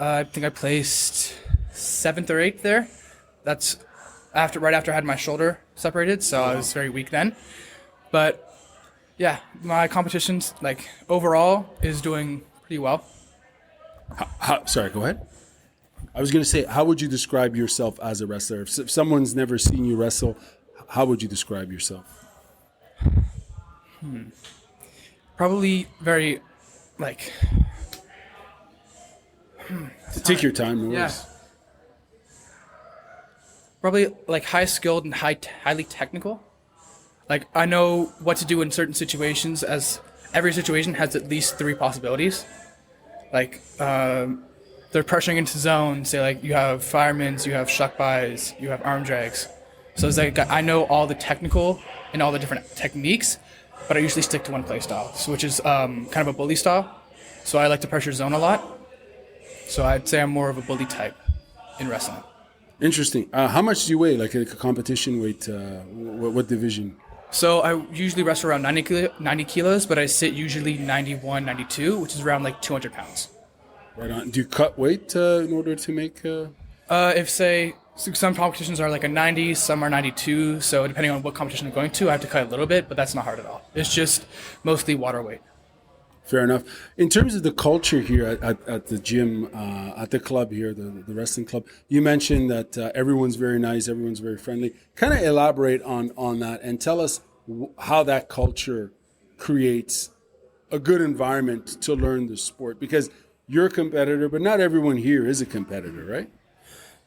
I think I placed 7th or 8th there. That's right after I had my shoulder separated, so I was very weak then. But yeah, my competitions overall is doing pretty well. Sorry, go ahead. I was going to say, how would you describe yourself as a wrestler? If someone's never seen you wrestle, how would you describe yourself? Probably very Take your time. Yeah. Probably high skilled and highly technical. I know what to do in certain situations, as every situation has at least 3 possibilities. They're pressuring into zone. Say you have firemen's, you have shuck bys, you have arm drags. So it's I know all the technical and all the different techniques, but I usually stick to one play style, which is kind of a bully style. So I like to pressure zone a lot. So I'd say I'm more of a bully type in wrestling. Interesting. How much do you weigh, a competition weight? What division? So I usually wrestle around 90 kilos, but I sit usually 91, 92, which is around 200 pounds. Right on. Do you cut weight in order to make... If, say, some competitions are a 90, some are 92, so depending on what competition I'm going to, I have to cut a little bit, but that's not hard at all. It's just mostly water weight. Fair enough. In terms of the culture here at the gym, at the club here, the wrestling club, you mentioned that everyone's very nice, everyone's very friendly. Kind of elaborate on that and tell us how that culture creates a good environment to learn the sport. Because you're a competitor, but not everyone here is a competitor, right?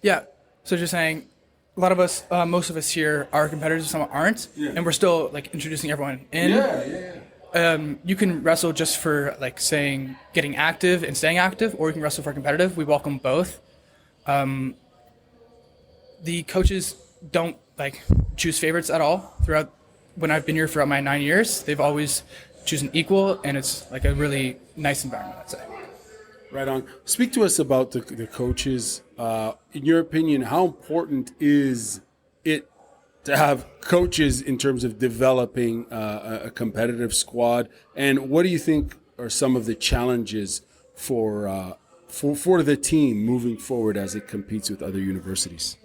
Yeah. So just saying, a lot of us, most of us here are competitors, some aren't, and we're still introducing everyone in. Yeah. You can wrestle just for saying getting active and staying active, or you can wrestle for competitive. We welcome both. The coaches don't choose favorites at all. Throughout when I've been here throughout my 9 years, they've always chosen equal, and it's a really nice environment, I'd say. Right on. Speak to us about the coaches. in your opinion, how important is it to have coaches in terms of developing a competitive squad? And what do you think are some of the challenges for the team moving forward as it competes with other universities?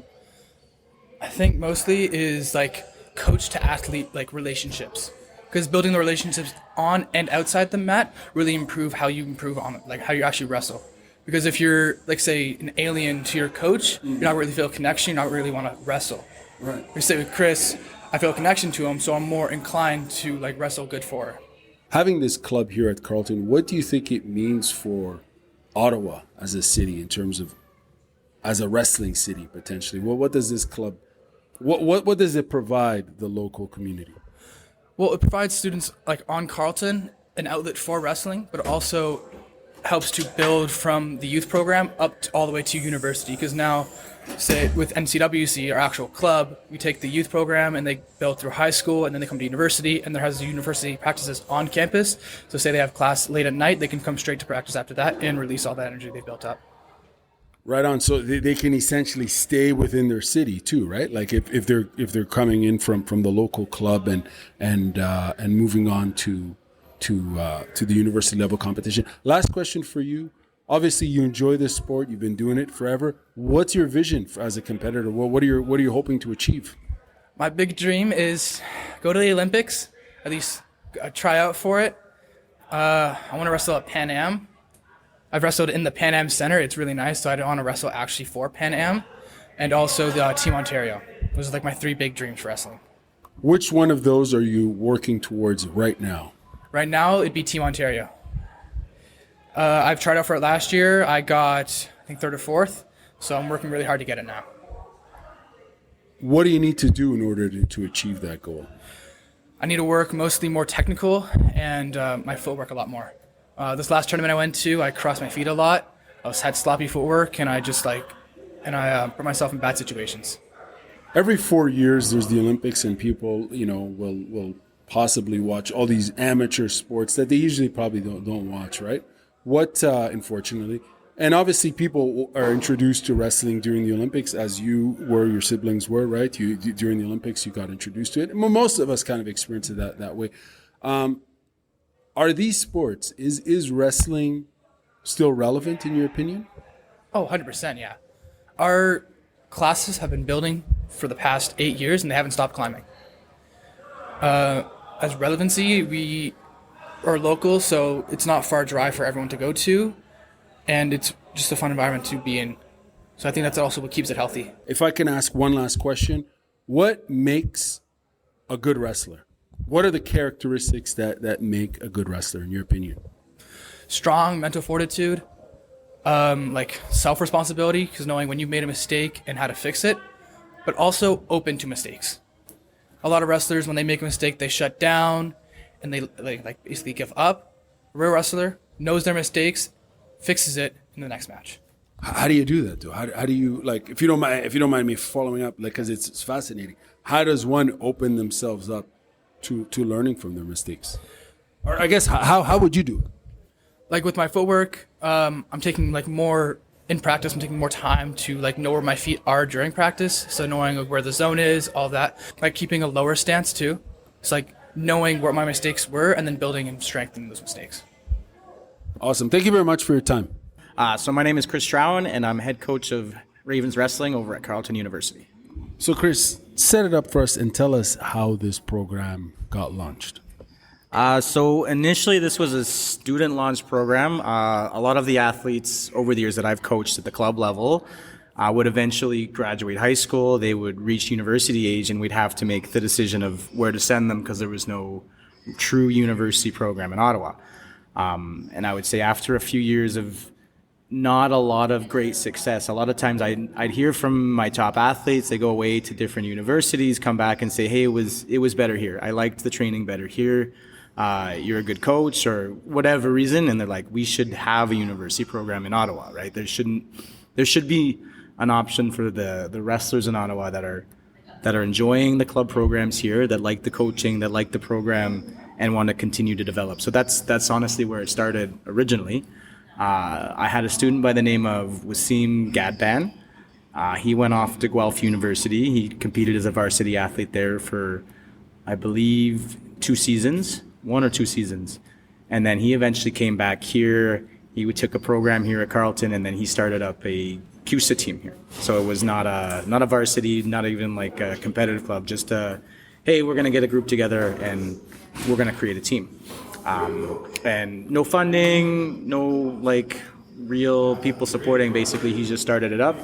I think mostly is like coach to athlete like relationships, because building the relationships on and outside the mat really improve how you improve on like how you actually wrestle. Because if you're like say an alien to your coach, you're not really feel a connection, you're not really want to wrestle. Right. You say with Chris, I feel a connection to him, so I'm more inclined to like wrestle good for her. Having this club here at Carleton, what do you think it means for Ottawa as a city in terms of as a wrestling city potentially? What does this club what does it provide the local community? Well, it provides students like on Carleton an outlet for wrestling, but also helps to build from the youth program up to, all the way to university. Because now, say with NCWC, our actual club, we take the youth program and they build through high school and then they come to university, and there has university practices on campus. So say they have class late at night, they can come straight to practice after that and release all that energy they've built up. Right on. So they can essentially stay within their city too, right? Like if they're coming in from the local club and moving on to the university level competition. Last question for you. Obviously, you enjoy this sport. You've been doing it forever. What's your vision as a competitor? What are you hoping to achieve? My big dream is go to the Olympics, at least try out for it. I want to wrestle at Pan Am. I've wrestled in the Pan Am Center. It's really nice, so I don't want to wrestle actually for Pan Am. And also the Team Ontario. Those are like my three big dreams for wrestling. Which one of those are you working towards right now? Right now, it'd be Team Ontario. I've tried out for it last year. I got, I think, third or fourth, so I'm working really hard to get it now. What do you need to do in order to achieve that goal? I need to work mostly more technical and my footwork a lot more. This last tournament I went to, I crossed my feet a lot. I had sloppy footwork, and I put myself in bad situations. Every 4 years, there's the Olympics, and people, will possibly watch all these amateur sports that they usually probably don't watch, right? Unfortunately, and obviously people are introduced to wrestling during the Olympics, as you were, your siblings were, right? During the Olympics, you got introduced to it. Most of us kind of experience it that way. Are these sports, is wrestling still relevant in your opinion? Oh, 100%, yeah. Our classes have been building for the past 8 years, and they haven't stopped climbing. As relevancy, we are local, so it's not far drive for everyone to go to, and it's just a fun environment to be in. So I think that's also what keeps it healthy. If I can ask one last question, what makes a good wrestler? What are the characteristics that make a good wrestler, in your opinion? Strong mental fortitude, like self-responsibility, because knowing when you've made a mistake and how to fix it, but also open to mistakes. A lot of wrestlers, when they make a mistake, they shut down and they like basically give up. A real wrestler knows their mistakes, fixes it in the next match. How do you do that, though? How do you, like, if you don't mind me following up, like, because it's fascinating. How does one open themselves up to learning from their mistakes? Or I guess how would you do it? Like with my footwork, I'm taking like more in practice. I'm taking more time to like know where my feet are during practice. So knowing where the zone is, all that. Like keeping a lower stance too. It's like knowing what my mistakes were and then building and strengthening those mistakes. Awesome. Thank you very much for your time. So my name is Chris Schrauwen, and I'm head coach of Ravens Wrestling over at Carleton University. So Chris, set it up for us and tell us how this program got launched. So initially this was a student-launched program. A lot of the athletes over the years that I've coached at the club level would eventually graduate high school. They would reach university age, and we'd have to make the decision of where to send them because there was no true university program in Ottawa. And I would say after a few years of not a lot of great success, a lot of times I'd hear from my top athletes. They go away to different universities, come back and say, hey, it was better here. I liked the training better here. You're a good coach or whatever reason. And they're like, we should have a university program in Ottawa, right? There should be an option for the wrestlers in Ottawa that are enjoying the club programs here, that like the coaching, that like the program and want to continue to develop. So that's honestly where it started originally. I had a student by the name of Wasim Gadban He went off to Guelph University. He competed as a varsity athlete there for, I believe, 1 or 2 seasons. And then he eventually came back here. He took a program here at Carleton, and then he started up a CUSA team here. So it was not a varsity, not even like a competitive club, just hey, we're going to get a group together and we're going to create a team. And no funding, no like real people supporting. Basically, he just started it up.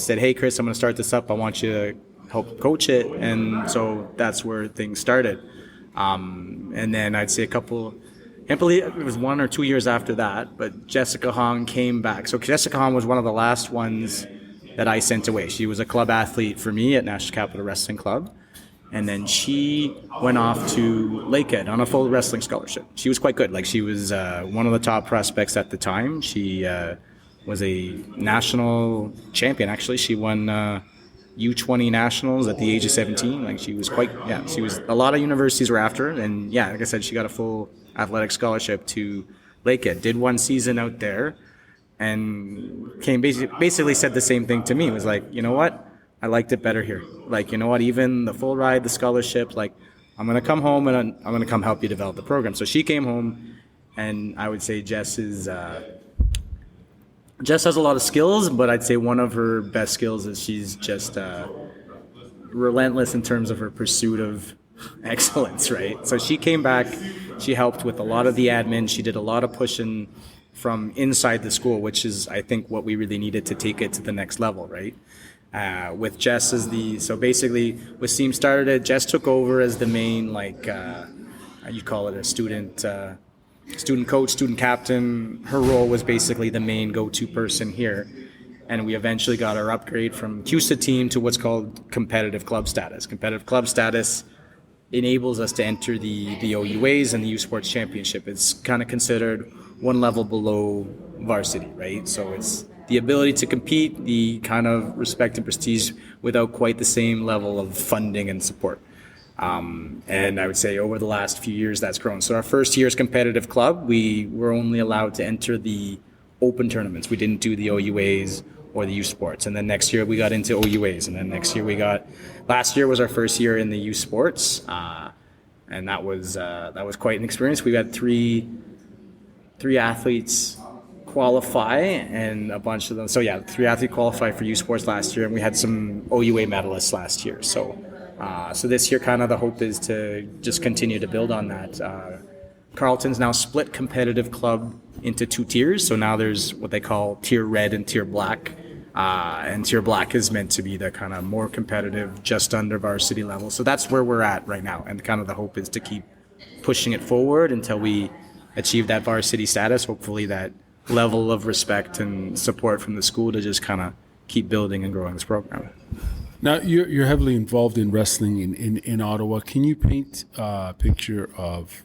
Said, hey, Chris, I'm going to start this up. I want you to help coach it. And so that's where things started. And then I'd say I can't believe it was 1 or 2 years after that, but Jessica Hong came back. So Jessica Hong was one of the last ones that I sent away. She was a club athlete for me at National Capital Wrestling Club. And then she went off to Lakehead on a full wrestling scholarship. She was quite good. Like, she was one of the top prospects at the time. She was a national champion, actually. She won U20 nationals at the age of 17. Like, she was a lot of universities were after her. And yeah, like I said, she got a full athletic scholarship to Lakehead. Did 1 season out there and came basically said the same thing to me. It was like, you know what? I liked it better here. Like, you know what, even the full ride, the scholarship, like, I'm going to come home and I'm going to come help you develop the program. So she came home, and I would say Jess has a lot of skills, but I'd say one of her best skills is she's just relentless in terms of her pursuit of excellence, right? So she came back, she helped with a lot of the admin, she did a lot of pushing from inside the school, which is, I think, what we really needed to take it to the next level, right? With Jess as so basically with SEAM started, Jess took over as the main, like, you call it a student coach, student captain. Her role was basically the main go-to person here. And we eventually got our upgrade from CUSA team to what's called competitive club status. Competitive club status enables us to enter the OUAs and the U Sports Championship. It's kind of considered one level below varsity, right? So it's the ability to compete, the kind of respect and prestige without quite the same level of funding and support. And I would say over the last few years that's grown. So our first year's competitive club, we were only allowed to enter the open tournaments. We didn't do the OUAs or the U Sports. And then next year we got into OUAs. And then next year last year was our first year in the U Sports. And that was quite an experience. We had three athletes qualify, and a bunch of them. So yeah, 3 athletes qualified for U Sports last year, and we had some OUA medalists last year. So this year, kind of the hope is to just continue to build on that. Carleton's now split competitive club into 2 tiers. So now there's what they call tier red and tier black. And tier black is meant to be the kind of more competitive, just under varsity level. So that's where we're at right now. And kind of the hope is to keep pushing it forward until we achieve that varsity status. Hopefully that level of respect and support from the school to just kind of keep building and growing this program. Now, you're heavily involved in wrestling in Ottawa. Can you paint a picture of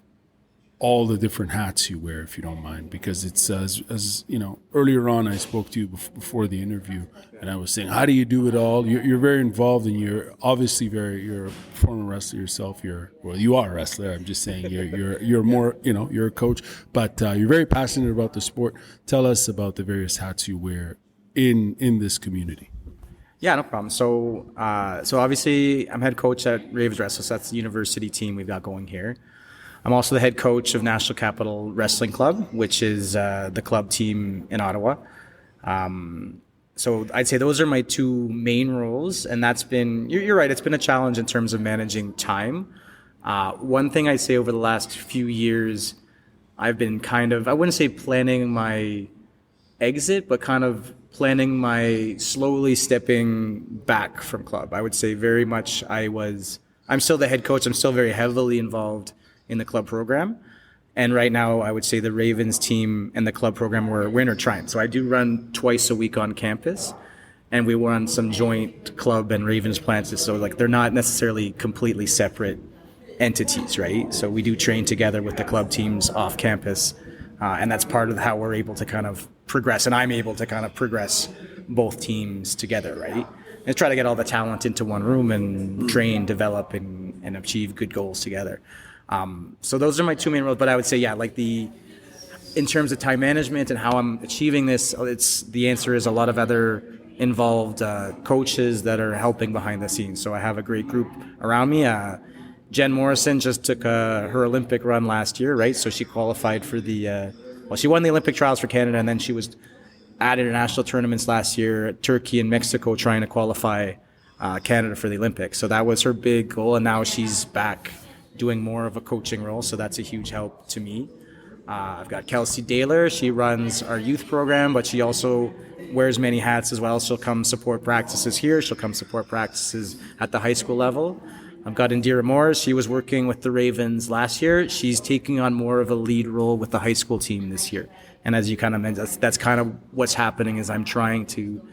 all the different hats you wear, if you don't mind? Because it's, as you know, earlier on I spoke to you before the interview, and I was saying, how do you do it all? You're very involved, and you're obviously you're a former wrestler yourself. You are a wrestler. I'm just saying you're more, you're a coach, but you're very passionate about the sport. Tell us about the various hats you wear in this community. Yeah, no problem. So obviously I'm head coach at Ravens Wrestling. So that's the university team we've got going here. I'm also the head coach of National Capital Wrestling Club, which is the club team in Ottawa. So I'd say those are my 2 main roles, and that's been, you're right, it's been a challenge in terms of managing time. One thing I'd say over the last few years, I've been kind of, I wouldn't say planning my exit, but kind of planning my slowly stepping back from club. I would say very much I'm still the head coach, I'm still very heavily involved in the club program. And right now, I would say the Ravens team and the club program we're intertwined. So I do run twice a week on campus, and we run some joint club and Ravens plans. So like they're not necessarily completely separate entities, right? So we do train together with the club teams off campus, and that's part of how we're able to kind of progress. And I'm able to kind of progress both teams together, right? And try to get all the talent into one room and train, develop, and achieve good goals together. So those are my 2 main roles, but I would say, yeah, like in terms of time management and how I'm achieving this, the answer is a lot of other involved coaches that are helping behind the scenes. So I have a great group around me. Jen Morrison just took her Olympic run last year, right? So she qualified for she won the Olympic trials for Canada, and then she was at international tournaments last year at Turkey and Mexico trying to qualify Canada for the Olympics. So that was her big goal, and now she's back doing more of a coaching role, so that's a huge help to me. I've got Kelsey Daler. She runs our youth program, but she also wears many hats as well. She'll come support practices here. She'll come support practices at the high school level. I've got Indira Moore. She was working with the Ravens last year. She's taking on more of a lead role with the high school team this year. And as you kind of mentioned, that's kind of what's happening is I'm trying to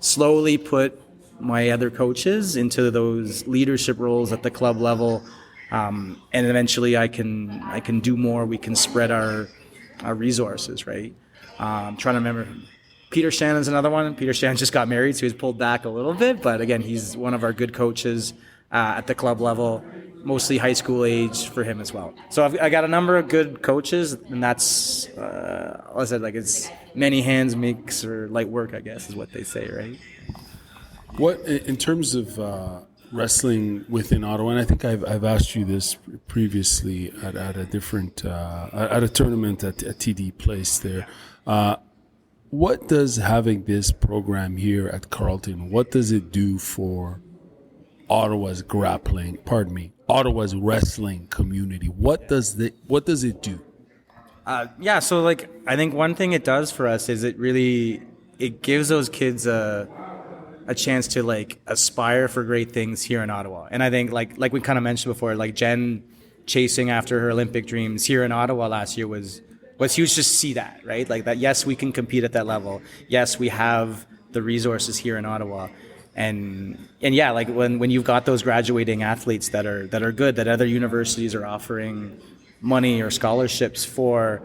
slowly put my other coaches into those leadership roles at the club level. And eventually I can do more. We can spread our resources, right? I'm trying to remember. Peter Shannon's another one. Peter Shannon just got married, so he's pulled back a little bit. But again, he's one of our good coaches at the club level, mostly high school age for him as well. So I got a number of good coaches, and that's, I said, like it's many hands makes or light work, I guess, is what they say, right? What, in terms of wrestling within Ottawa, and I think I've asked you this previously at a different at a tournament at TD Place there. What does having this program here at Carleton? What does it do for Ottawa's Ottawa's wrestling community? What does it do? So like I think one thing it does for us is it gives those kids a chance to like aspire for great things here in Ottawa. And I think like we kind of mentioned before, like Jen chasing after her Olympic dreams here in Ottawa last year was huge to see that, right? Like that, yes, we can compete at that level. Yes, we have the resources here in Ottawa. And yeah, like when you've got those graduating athletes that are good, that other universities are offering money or scholarships for,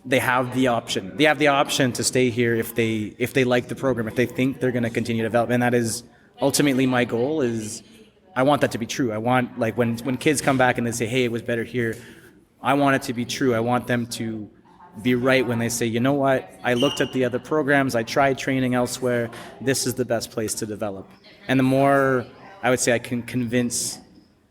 they have the option. They have the option to stay here if they like the program, if they think they're going to continue to develop. And that is ultimately my goal. Is I want that to be true. I want, like, when kids come back and they say, hey, it was better here, I want it to be true. I want them to be right when they say, you know what, I looked at the other programs, I tried training elsewhere, this is the best place to develop. And the more I would say I can convince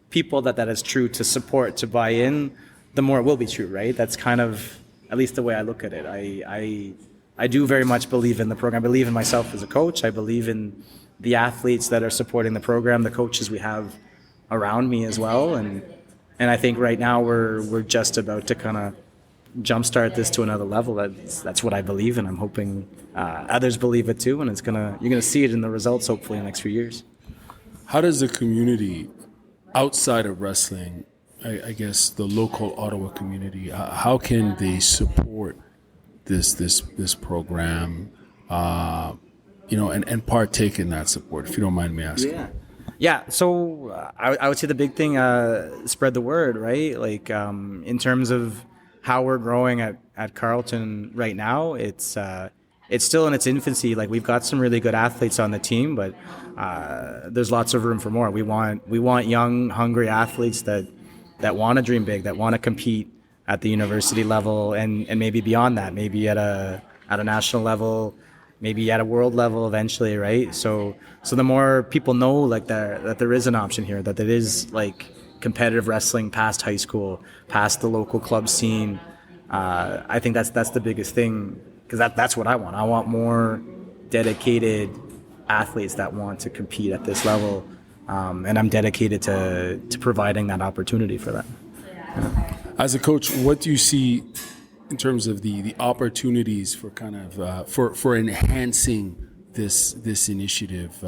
people that is true, to support, to buy in, the more it will be true, right? That's kind of at least the way I look at it. I do very much believe in the program. I believe in myself as a coach. I believe in the athletes that are supporting the program, the coaches we have around me as well. And I think right now we're just about to kind of jumpstart this to another level. That's what I believe in. I'm hoping others believe it too, and you're gonna see it in the results hopefully in the next few years. How does the community outside of wrestling, I guess the local Ottawa community, how can they support this program, and partake in that support, if you don't mind me asking? Yeah. So I would say the big thing, spread the word, right? Like in terms of how we're growing at Carleton right now, it's still in its infancy. Like we've got some really good athletes on the team, but there's lots of room for more. We want young, hungry athletes that want to dream big, that want to compete at the university level and maybe beyond that, maybe at a national level, maybe at a world level eventually, right? So the more people know like that there is an option here, that it is like competitive wrestling past high school, past the local club scene. I think that's the biggest thing, because that's what I want. I want more dedicated athletes that want to compete at this level, and I'm dedicated to providing that opportunity for them. Yeah. As a coach, what do you see in terms of the opportunities for kind of for enhancing this initiative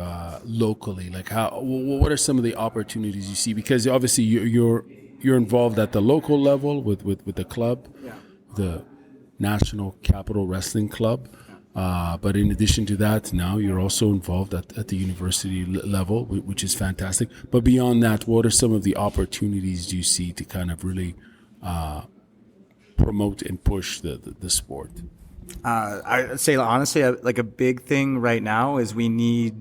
locally? Like what are some of the opportunities you see? Because obviously you're involved at the local level with the club, the National Capital Wrestling Club. But in addition to that, now you're also involved at the university level, which is fantastic. But beyond that, what are some of the opportunities do you see to kind of really promote and push the sport? I'd say honestly, like a big thing right now is we need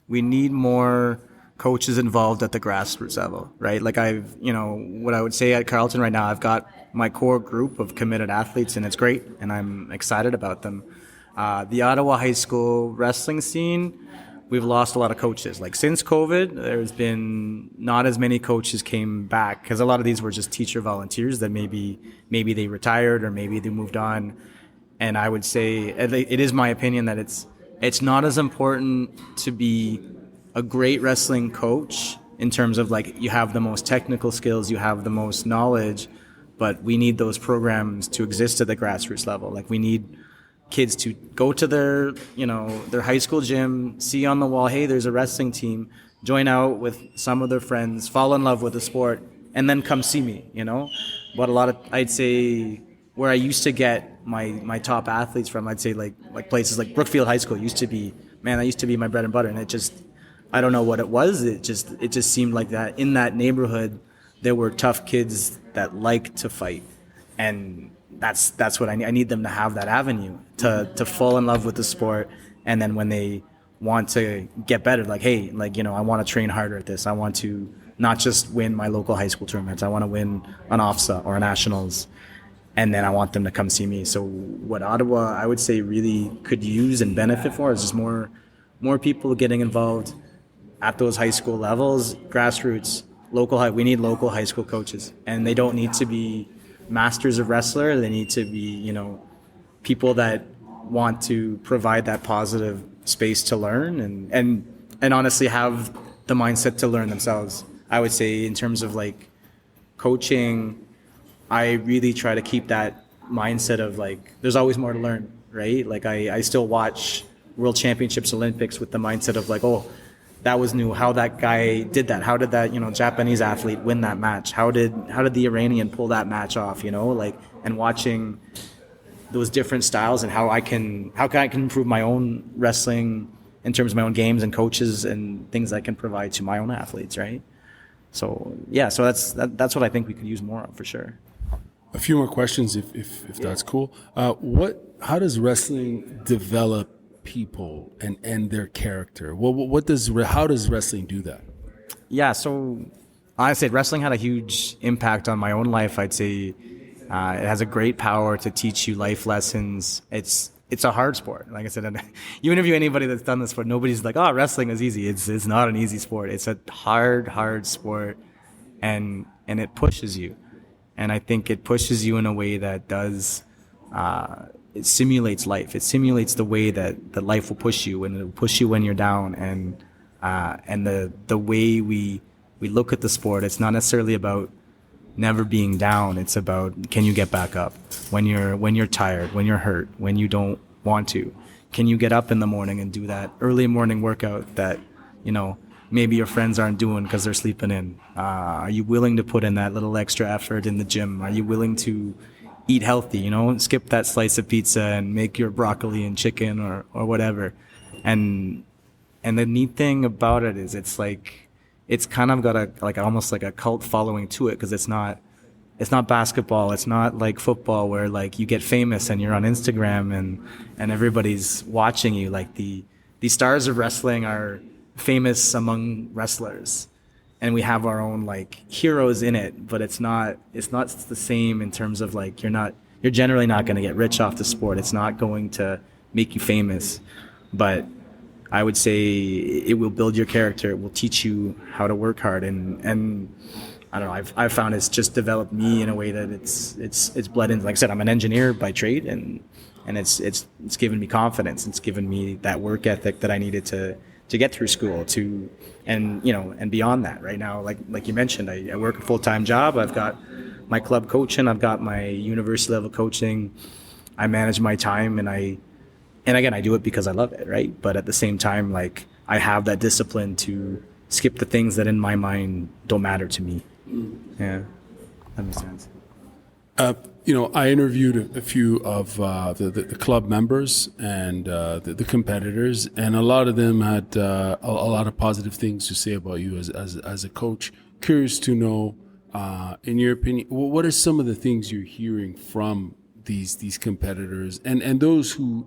more coaches involved at the grassroots level, right? Like what I would say at Carleton right now, I've got my core group of committed athletes, and it's great, and I'm excited about them. The Ottawa high school wrestling scene, we've lost a lot of coaches. Like since COVID, there's been not as many coaches came back because a lot of these were just teacher volunteers that maybe they retired or maybe they moved on. And I would say it is my opinion that it's not as important to be a great wrestling coach in terms of like you have the most technical skills, you have the most knowledge, but we need those programs to exist at the grassroots level. Like we need kids to go to their high school gym, see on the wall, hey, there's a wrestling team, join out with some of their friends, fall in love with the sport, and then come see me, But I'd say where I used to get my top athletes from, I'd say like places like Brookfield High School that used to be my bread and butter. And it just, I don't know what it was. It just seemed like that in that neighborhood, there were tough kids that like to fight. And that's what I need. I need them to have that avenue to fall in love with the sport. And then when they want to get better, like, hey, I want to train harder at this. I want to not just win my local high school tournaments. I want to win an OFSA or a nationals. And then I want them to come see me. So what Ottawa, I would say, really could use and benefit for is just more people getting involved at those high school levels, grassroots, we need local high school coaches. And they don't need to be masters of wrestler. They need to be, people that want to provide that positive space to learn and honestly have the mindset to learn themselves. I would say in terms of like coaching, I really try to keep that mindset of like, there's always more to learn, right? Like I still watch World Championships, Olympics with the mindset of like, oh, that was new. How that guy did that? How did that, Japanese athlete win that match? How did the Iranian pull that match off? And watching those different styles and how can I improve my own wrestling in terms of my own games and coaches and things I can provide to my own athletes, right? So yeah, so that's what I think we could use more of for sure. A few more questions, if that's cool. How does wrestling develop people and their character? How does wrestling do that? Yeah, so I said wrestling had a huge impact on my own life. I'd say it has a great power to teach you life lessons. It's a hard sport. Like I said, you interview anybody that's done this sport, nobody's like, oh, wrestling is easy. It's not an easy sport. It's a hard sport, and it pushes you. And I think it pushes you in a way that does, it simulates life. It simulates the way that life will push you, and it'll push you when you're down. And the way we look at the sport, it's not necessarily about never being down. It's about, can you get back up when you're tired, when you're hurt, when you don't want to? Can you get up in the morning and do that early morning workout that, maybe your friends aren't doing because they're sleeping in? Are you willing to put in that little extra effort in the gym? Are you willing to eat healthy, skip that slice of pizza and make your broccoli and chicken or whatever? And the neat thing about it is it's kind of got almost like a cult following to it, because it's not basketball. It's not like football where like you get famous and you're on Instagram and everybody's watching you. Like the stars of wrestling are famous among wrestlers, and we have our own like heroes in it, but it's not the same in terms of like you're generally not going to get rich off the sport. It's not going to make you famous, but I would say it will build your character. It will teach you how to work hard, and I don't know. I've found it's just developed me in a way that it's bled in. Like I said, I'm an engineer by trade, and it's given me confidence. It's given me that work ethic that I needed to get through school and beyond that. Right now, like you mentioned, I work a full-time job. I've got my club coaching. I've got my university level coaching. I manage my time, and again, I do it because I love it, right? But at the same time, like I have that discipline to skip the things that in my mind don't matter to me. Yeah, that makes sense. I interviewed a few of the club members and the competitors, and a lot of them had a lot of positive things to say about you as a coach. Curious to know, in your opinion, what are some of the things you're hearing from these competitors and those who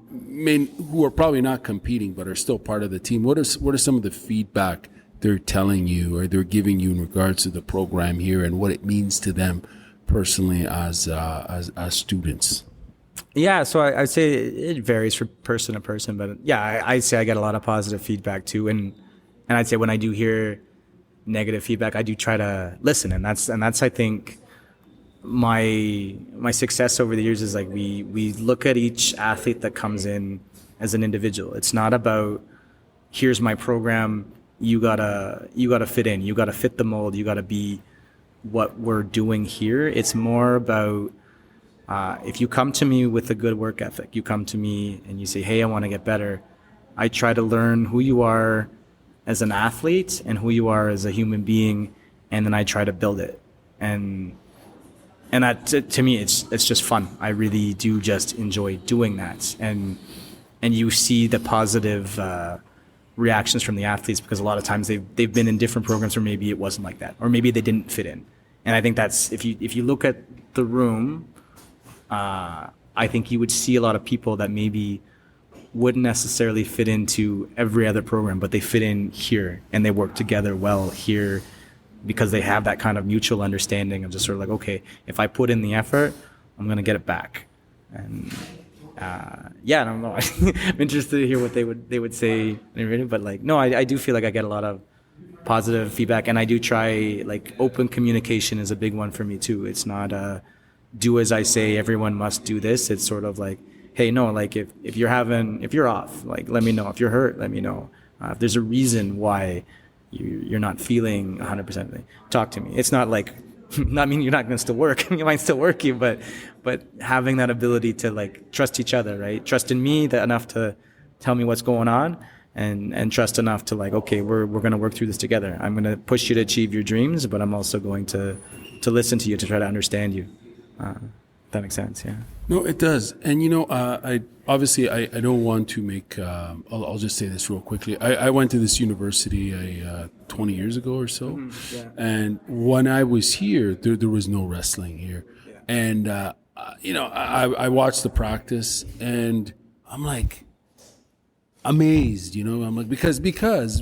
are probably not competing but are still part of the team? What are some of the feedback they're telling you or they're giving you in regards to the program here and what it means to them personally as students? Yeah, so I'd say it varies from person to person, but yeah, I'd say I get a lot of positive feedback too, and I'd say when I do hear negative feedback, I do try to listen, and that's I think my success over the years is like we look at each athlete that comes in as an individual. It's not about here's my program, you gotta fit in, you gotta fit the mold, you gotta be what we're doing here. It's more about if you come to me with a good work ethic, you come to me and you say, hey, I want to get better. I try to learn who you are as an athlete and who you are as a human being, and then I try to build it. And that to me, it's just fun. I really do just enjoy doing that. And you see the positive reactions from the athletes, because a lot of times they've been in different programs where maybe it wasn't like that, or maybe they didn't fit in. And I think that's if you look at the room, I think you would see a lot of people that maybe wouldn't necessarily fit into every other program, but they fit in here and they work together well here because they have that kind of mutual understanding of just sort of like, okay, if I put in the effort, I'm going to get it back. And yeah, I don't know. I'm interested to hear what they would say, but like, no, I do feel like I get a lot of positive feedback, and I do try, like, open communication is a big one for me too. It's not do as I say, everyone must do this. It's sort of like, hey, no, like if you're off, like, let me know. If you're hurt, let me know. If there's a reason why you're not feeling 100%, talk to me. It's not like, not mean you're not going to still work. You might still work you, but having that ability to, like, trust each other, right? Trust in me enough to tell me what's going on, and trust enough to, like, okay, we're going to work through this together. I'm going to push you to achieve your dreams, but I'm also going to listen to you, to try to understand you. That makes sense, yeah. No, it does. And, I don't want to make, I'll just say this real quickly. I went to this university 20 years ago or so. Mm-hmm, yeah. And when I was here, there was no wrestling here. Yeah. And, I watched the practice and I'm like amazed, I'm like, because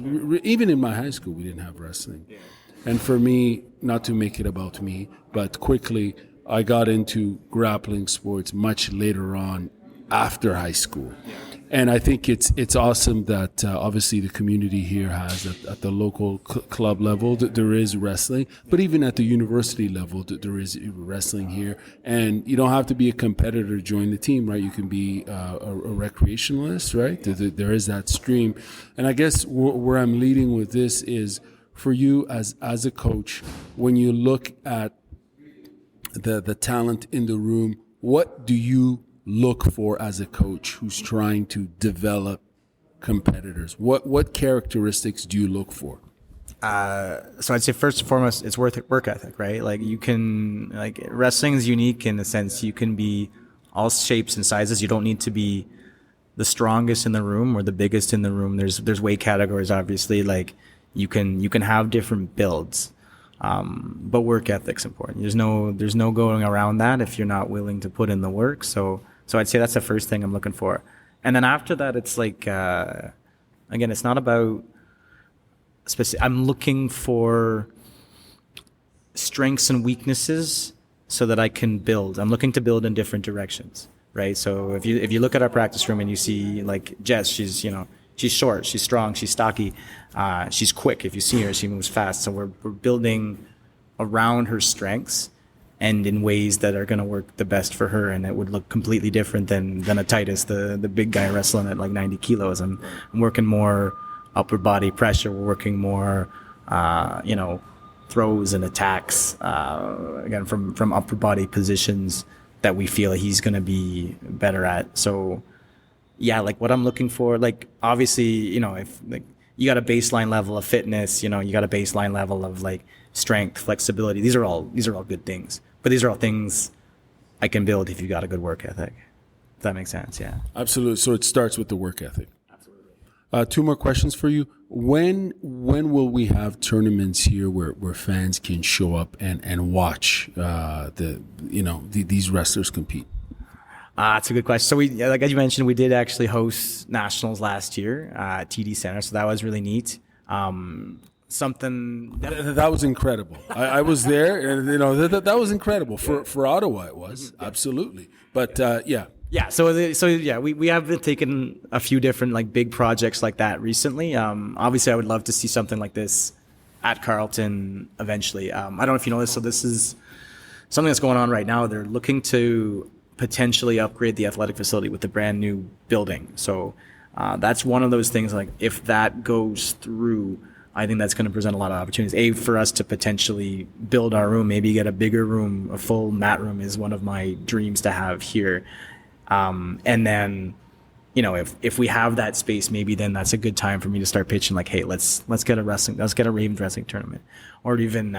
even in my high school, we didn't have wrestling. Yeah. And for me, not to make it about me, but quickly, I got into grappling sports much later on after high school. And I think it's awesome that obviously the community here has at the local club level that there is wrestling, but even at the university level that there is wrestling here. And you don't have to be a competitor to join the team, right? You can be a recreationalist, right? There is that stream. And I guess where I'm leading with this is for you as a coach, when you look at the talent in the room, what do you look for as a coach who's trying to develop competitors? What characteristics do you look for? So I'd say first and foremost, it's work ethic, right? Like, you can, like, wrestling is unique in the sense you can be all shapes and sizes. You don't need to be the strongest in the room or the biggest in the room. There's weight categories, obviously. Like, you can have different builds. But work ethic's important. There's no going around that if you're not willing to put in the work. So I'd say that's the first thing I'm looking for. And then after that, it's like, again, it's not about specific. I'm looking for strengths and weaknesses so that I can build. I'm looking to build in different directions, right? So if you look at our practice room and you see, like, Jess, she's short, she's strong, she's stocky, she's quick. If you see her, she moves fast. So we're building around her strengths and in ways that are going to work the best for her, and it would look completely different than a Titus, the big guy wrestling at like 90 kilos. I'm working more upper body pressure. We're working more, throws and attacks, again, from upper body positions that we feel he's going to be better at. So yeah, like, what I'm looking for, like, obviously, if, like, you got a baseline level of fitness, you got a baseline level of, like, strength, flexibility. These are all good things, but these are all things I can build if you got a good work ethic. If that makes sense, yeah. Absolutely. So it starts with the work ethic. Absolutely. 2 more questions for you. When will we have tournaments here where fans can show up and watch these wrestlers compete? That's a good question. So like as you mentioned, we did actually host nationals last year at TD Center, so that was really neat. Something that was incredible. I was there, and that was incredible for Ottawa. It was absolutely. But Yeah, we have been taking a few different like big projects like that recently. Obviously, I would love to see something like this at Carleton eventually. I don't know if you know this, so this is something that's going on right now. They're looking to potentially upgrade the athletic facility with a brand new building. So that's one of those things, like if that goes through, I think that's going to present a lot of opportunities. For us to potentially build our room, maybe get a bigger room, a full mat room is one of my dreams to have here. And then, if we have that space, maybe then that's a good time for me to start pitching like, hey, let's get a Ravens wrestling tournament, or even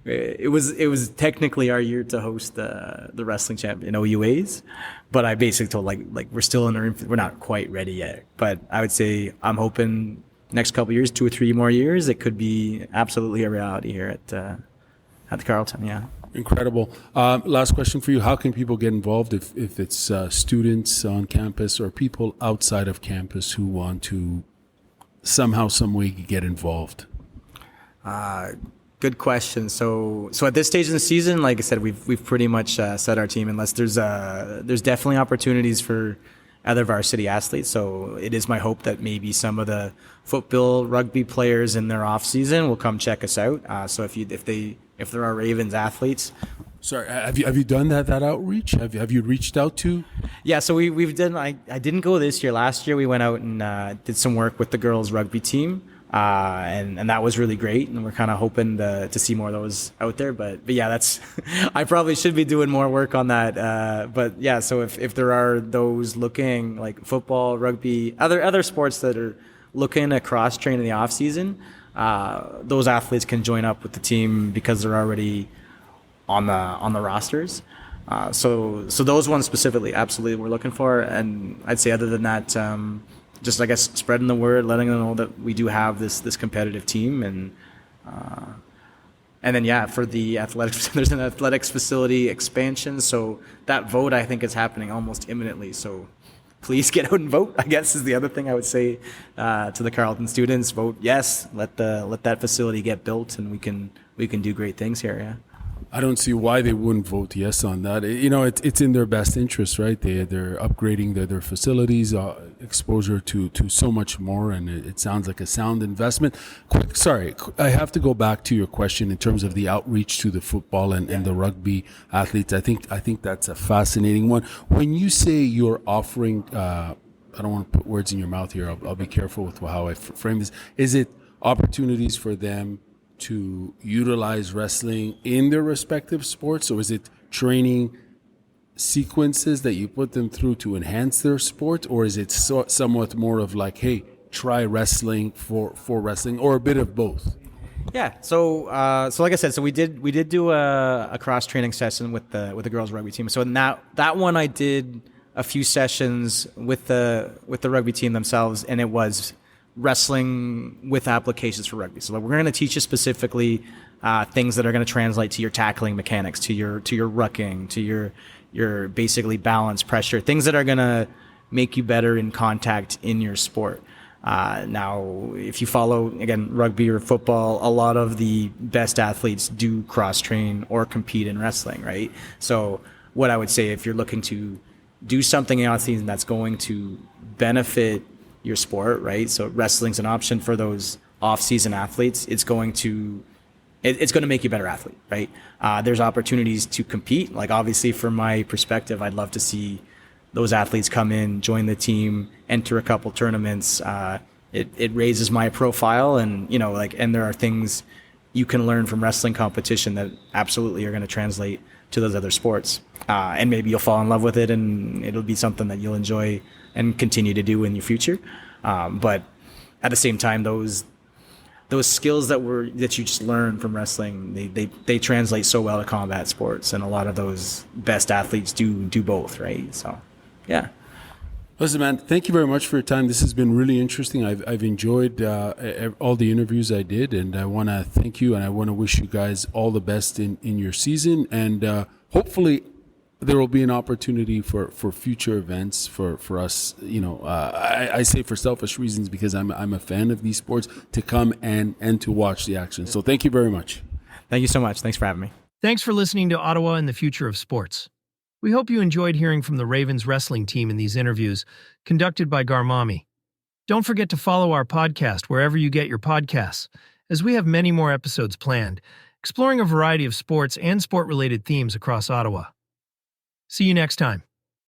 it was technically our year to host the wrestling champ in OUAs, but I basically told like we're still we're not quite ready yet. But I would say I'm hoping next couple of years, 2 or 3 more years, it could be absolutely a reality here at the Carleton. Yeah. Incredible. Last question for you. How can people get involved if it's students on campus or people outside of campus who want to somehow, some way get involved? Good question. So at this stage in the season, like I said, we've pretty much set our team, unless there's definitely opportunities for other varsity athletes. So it is my hope that maybe some of the football, rugby players in their off season will come check us out. So if there are Ravens athletes. Sorry, have you done that outreach? Have you reached out to? Yeah, so we've done. I didn't go this year. Last year we went out and did some work with the girls rugby team, and that was really great. And we're kind of hoping to see more of those out there. But yeah, that's I probably should be doing more work on that. But yeah, so if there are those looking like football, rugby, other sports that are looking to cross train in the off season, those athletes can join up with the team because they're already on the rosters. So those ones specifically, absolutely, we're looking for. And I'd say other than that, just I guess spreading the word, letting them know that we do have this competitive team, and then yeah, for the athletics, there's an athletics facility expansion. So that vote, I think, is happening almost imminently. So please get out and vote, I guess, is the other thing I would say to the Carleton students. Vote yes, let that facility get built, and we can do great things here. Yeah. I don't see why they wouldn't vote yes on that. It's in their best interest, right? They're upgrading their facilities, exposure to so much more, and it sounds like a sound investment. Sorry, I have to go back to your question in terms of the outreach to the football and the rugby athletes. I think that's a fascinating one. When you say you're offering, I don't want to put words in your mouth here. I'll be careful with how I frame this. Is it opportunities for them to utilize wrestling in their respective sports, or is it training sequences that you put them through to enhance their sport, or is it somewhat more of like, hey, try wrestling for wrestling, or a bit of both? Yeah. So like I said, so we did do a cross training session with the girls rugby team. So in that one, I did a few sessions with the rugby team themselves, and it was wrestling with applications for rugby. So we're going to teach you specifically things that are going to translate to your tackling mechanics, to your rucking, to your basically balance, pressure, things that are going to make you better in contact in your sport. Now, if you follow, again, rugby or football, a lot of the best athletes do cross-train or compete in wrestling, right? So what I would say, if you're looking to do something in off-season that's going to benefit your sport, right? So wrestling's an option for those off-season athletes. It's going to make you a better athlete, right? There's opportunities to compete. Like, obviously, from my perspective, I'd love to see those athletes come in, join the team, enter a couple tournaments. It raises my profile, and and there are things you can learn from wrestling competition that absolutely are going to translate to those other sports. And maybe you'll fall in love with it, and it'll be something that you'll enjoy and continue to do in your future. But at the same time, those skills that you just learn from wrestling, they translate so well to combat sports, and a lot of those best athletes do both, right? So, yeah. Listen, man, thank you very much for your time. This has been really interesting. I've enjoyed all the interviews I did, and I want to thank you, and I want to wish you guys all the best in your season, and hopefully there will be an opportunity for future events for us. I say for selfish reasons, because I'm a fan of these sports, to come and to watch the action. So thank you very much. Thank you so much. Thanks for having me. Thanks for listening to Ottawa and the Future of Sports. We hope you enjoyed hearing from the Ravens wrestling team in these interviews, conducted by Garmamie. Don't forget to follow our podcast wherever you get your podcasts, as we have many more episodes planned, exploring a variety of sports and sport-related themes across Ottawa. See you next time.